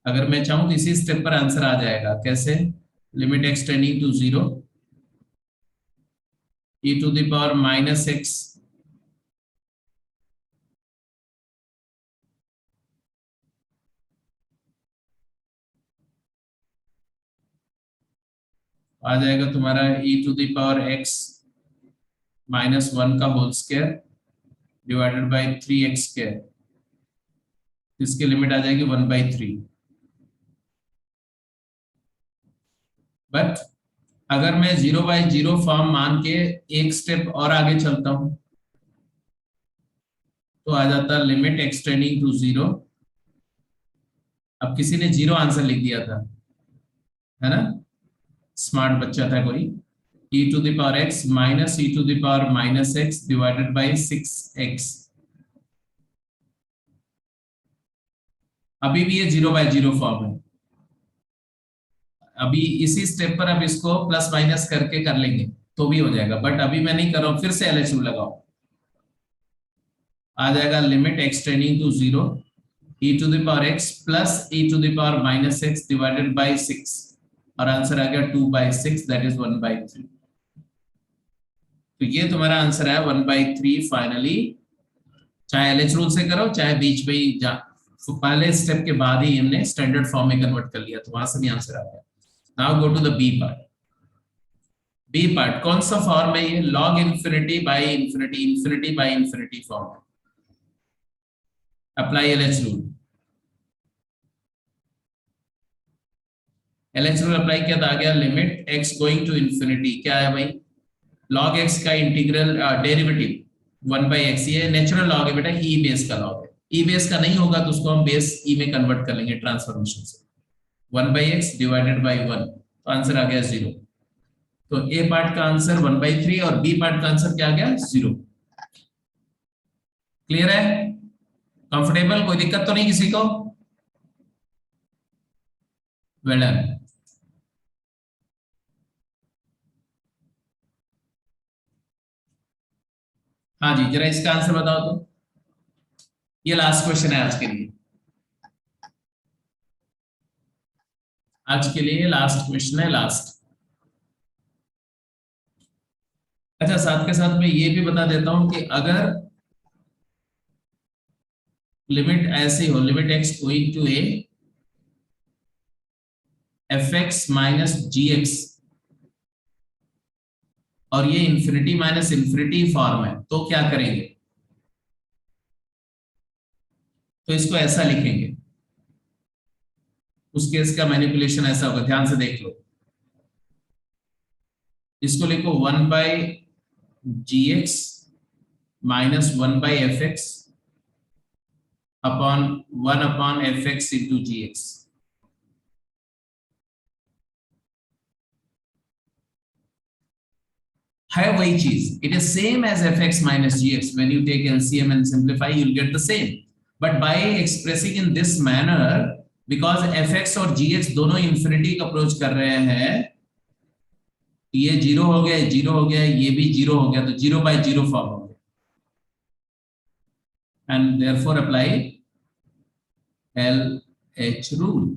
अगर मैं चाहूं तो इसी स्टेप पर आंसर आ जाएगा। कैसे? Limit x tending to 0, e to the power minus x आ जाएगा तुम्हारा e to the power x minus 1 का whole square divided by 3x square. इसकी लिमिट आ जाएगी 1/3। बट अगर मैं 0/0 फॉर्म मान के एक स्टेप और आगे चलता हूं, तो आ जाता लिमिट x टेंडिंग टू 0। अब किसी ने 0 आंसर लिख दिया था, है ना, स्मार्ट बच्चा था कोई। e to the power x minus e to the power minus x divided by 6x। अभी भी ये 0/0 फॉर्म है। अभी इसी स्टेप पर अब इसको प्लस माइनस करके कर लेंगे तो भी हो जाएगा, बट अभी मैं नहीं कर रहा हूं, फिर से एलएचयू लगाओ। आ जाएगा limit x tending to 0 e to the power x plus e to the power minus x divided by 6, और आंसर आ गया 2/6, दैट इज 1/3। तो ये तुम्हारा आंसर है 1/3 फाइनली। चाहे एलएच रूल से करो चाहे बीच में ही जा, तो पहले स्टेप के बाद ही हमने स्टैंडर्ड फॉर्म में कन्वर्ट कर लिया, तो वहां से भी आंसर आ गया। Now go to the B part. B part कौन सा फॉर्म है ये? Log infinity by infinity, infinity by infinity form. Apply LH rule. LH rule apply किया तो आ गया limit x going to infinity. क्या है भाई? log x का इंटीग्रल डेरिवेटिव 1/x। ये नेचुरल लॉग है बेटा, e बेस का लॉग है। e बेस का नहीं होगा तो उसको हम बेस e में कन्वर्ट कर लेंगे ट्रांसफॉर्मेशन से। 1/x डिवाइडेड बाई 1, तो आंसर आ गया 0। तो ए पार्ट का आंसर 1/3 और बी पार्ट का आंसर क्या आ गया? 0। क्लियर है? कंफर्टेबल? कोई दिक्कत तो नहीं किसी को? Well done. हाँ जी, जरा इसका आंसर बताओ तो। ये लास्ट क्वेश्चन है आज के लिए, आज के लिए लास्ट क्वेश्चन है, लास्ट। अच्छा, साथ के साथ मैं ये भी बता देता हूं कि अगर लिमिट ऐसी हो, limit x going to a fx minus gx, और ये इंफिनिटी माइनस इंफिनिटी फॉर्म है, तो क्या करेंगे? तो इसको ऐसा लिखेंगे, उस केस का मैनिपुलेशन ऐसा होगा, ध्यान से देख लो। इसको लिखो 1/gx minus 1/fx upon 1/fx into gx। है वही चीज, it is same as fx minus gx। When you take LCM and simplify you will get the same, but by expressing in this manner, because fx और gx दोनों infinity का approach कर रहे हैं, ये 0 हो गया, 0 हो गया, ये भी 0 हो गया, तो 0/0 फॉर्म हो गया, and therefore apply LH rule.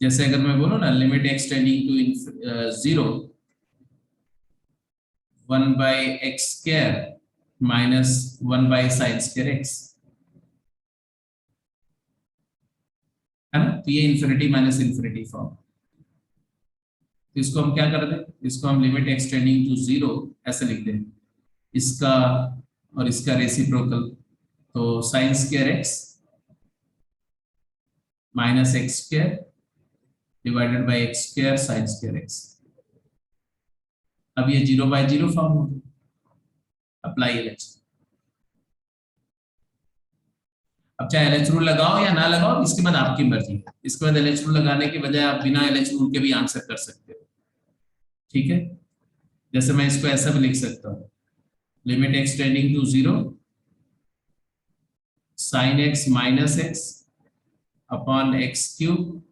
जैसे अगर मैं बोलूं ना limit x tending to 0 1 by x square minus 1 by sin square x, है ना, तो ये इंफिनिटी माइनस इंफिनिटी फॉर्म। तो इसको हम क्या कर दें, इसको हम लिमिट x टेंडिंग टू 0 ऐसे लिख दें, इसका और इसका रेसिप्रोकल, तो sin square x minus x square divided by x square sine square x. अब ये 0 by 0 फॉर्म हो गया, अप्लाई LH। अब चाहे LH रूल लगाओ या ना लगाओ, इसके बाद आपकी मर्जी है। इसके बाद LH रूल लगाने के बजाय आप बिना LH रूल के भी आंसर कर सकते हो, ठीक है। जैसे मैं इसको ऐसा भी लिख सकता हूँ, limit x tending to 0 sin x minus x upon x cube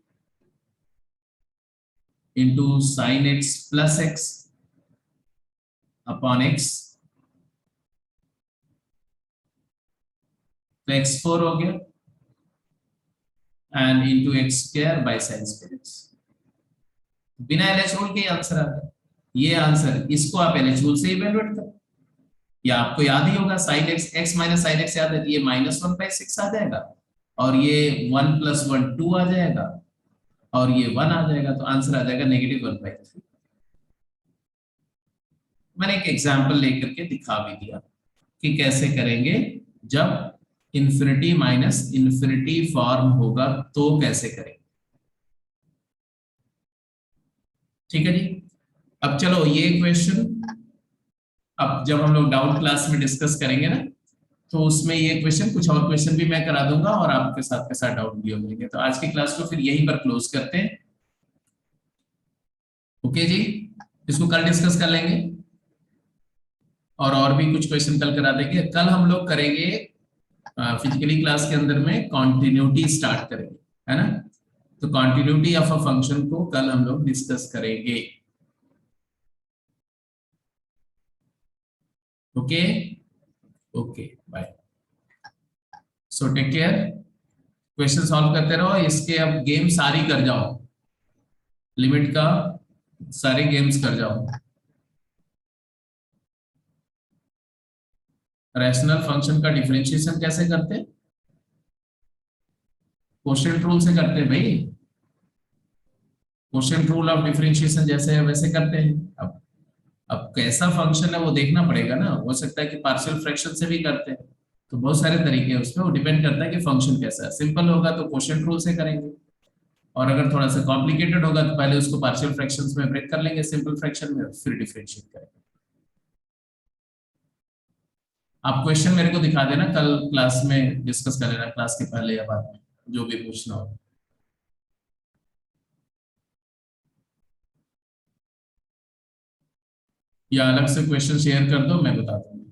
into sine x plus x upon x, तो x4 हो गया and into x square by sine square x. बिना LH रूल के आंसर आ गया। ये आंसर, इसको आप LH रूल से इवेलुएट करो, या आपको याद ही होगा sine x, x minus sine x याद है, ये -1/6 आ जाएगा और ये 1 + 1 2 आ जाएगा और ये 1 आ जाएगा, तो आंसर आ जाएगा -1/3। मैंने एक एग्जांपल लेकर के दिखा भी दिया कि कैसे करेंगे, जब इंफिनिटी माइनस इंफिनिटी फॉर्म होगा तो कैसे करेंगे, ठीक है जी। अब चलो ये क्वेश्चन, अब जब हम लोग डाउट क्लास में डिस्कस करेंगे ना, तो उसमें ये क्वेश्चन, कुछ और क्वेश्चन भी मैं करा दूंगा और आपके साथ के साथ डाउट भी हो जाएंगे। तो आज की क्लास को फिर यहीं पर क्लोज करते हैं, ओके जी। इसको कल डिस्कस कर लेंगे और भी कुछ क्वेश्चन कल करा देंगे। कल हम लोग करेंगे फिजिकली क्लास के अंदर में कॉन्टिन्यूटी स्टार्ट करेंगे, है ना। तो कॉन्टिन्यूटी ऑफ अ फंक्शन को कल हम लोग डिस्कस करेंगे, okay okay bye. So take care, question solve करते रहो। इसके अब गेम सारी कर जाओ, लिमिट का सारे गेम्स कर जाओ। रैशनल फंक्शन का डिफरेंशिएशन कैसे करते हैं, क्वोशिएंट रूल से करते हैं भाई, क्वोशिएंट रूल ऑफ डिफरेंशिएशन जैसे है वैसे करते हैं। अब कैसा फंक्शन है वो देखना पड़ेगा ना, हो सकता है कि पार्शियल फ्रैक्शन से भी करते हैं, तो बहुत सारे तरीके हैं उसमें, वो डिपेंड करता है कि फंक्शन कैसा है। सिंपल होगा तो क्वोशिएंट रूल से करेंगे, और अगर थोड़ा सा कॉम्प्लिकेटेड होगा तो पहले उसको पार्शियल फ्रैक्शंस में ब्रेक कर लेंगे, सिंपल फ्रैक्शन में, फिर डिफरेंशिएट करेंगे। आप क्वेश्चन मेरे को दिखा देना, कल क्लास में डिस्कस कर लेना, क्लास के पहले या बाद में, जो भी पूछना हो। या अलग से क्वेश्चन शेयर कर दो, मैं बता दूंगा।